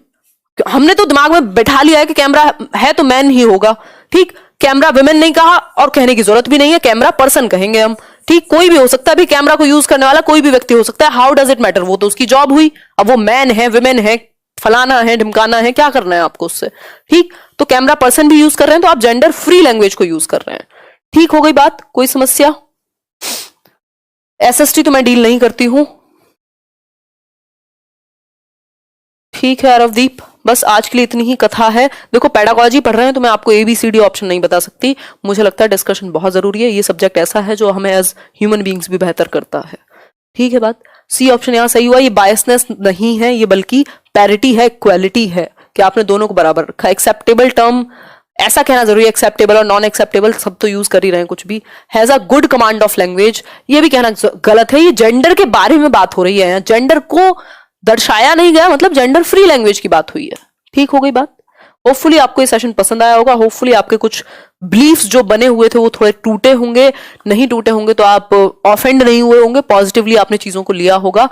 हमने तो दिमाग में बैठा लिया है कि कैमरा है तो मैन ही होगा, ठीक। कैमरा वुमेन नहीं कहा और कहने की जरूरत भी नहीं है, कैमरा पर्सन कहेंगे हम, ठीक। कोई भी हो सकता है, भी कैमरा को यूज करने वाला कोई भी व्यक्ति हो सकता है, हाउ डज इट मैटर? वो तो उसकी जॉब हुई, अब वो मैन है वुमेन है फलाना है ढिमकाना है, क्या करना है आपको उससे, ठीक। तो कैमरा पर्सन भी यूज कर रहे हैं तो आप जेंडर फ्री लैंग्वेज को यूज कर रहे हैं, ठीक। हो गई बात, कोई समस्या? एसएसटी तो मैं डील नहीं करती हूं, ठीक है अरवदीप। बस आज के लिए इतनी ही कथा है। देखो पेडागोजी पढ़ रहे हैं तो मैं आपको ABCD ऑप्शन नहीं बता सकती, मुझे लगता है डिस्कशन बहुत जरूरी है। ये सब्जेक्ट ऐसा है जो हमें एज ह्यूमन बींग्स भी बेहतर करता है, ठीक है बात। सी ऑप्शन यहां सही हुआ। ये बायसनेस नहीं है, ये बल्कि पैरिटी है, इक्वालिटी है कि आपने दोनों को बराबर रखा। एक्सेप्टेबल टर्म ऐसा कहना जरूरी है, एक्सेप्टेबल और नॉन एक्सेप्टेबल सब तो यूज कर ही रहे हैं कुछ भी। Has a good command of language, ये भी कहना गलत है। ये जेंडर के बारे में बात हो रही है, जेंडर को दर्शाया नहीं गया, मतलब जेंडर फ्री लैंग्वेज की बात हुई है, ठीक। हो गई बात। होपफुली आपको ये सेशन पसंद आया होगा, होपफुली आपके कुछ बिलीफ्स जो बने हुए थे वो थोड़े टूटे होंगे, नहीं टूटे होंगे तो आप ऑफेंड नहीं हुए होंगे, पॉजिटिवली आपने चीजों को लिया होगा।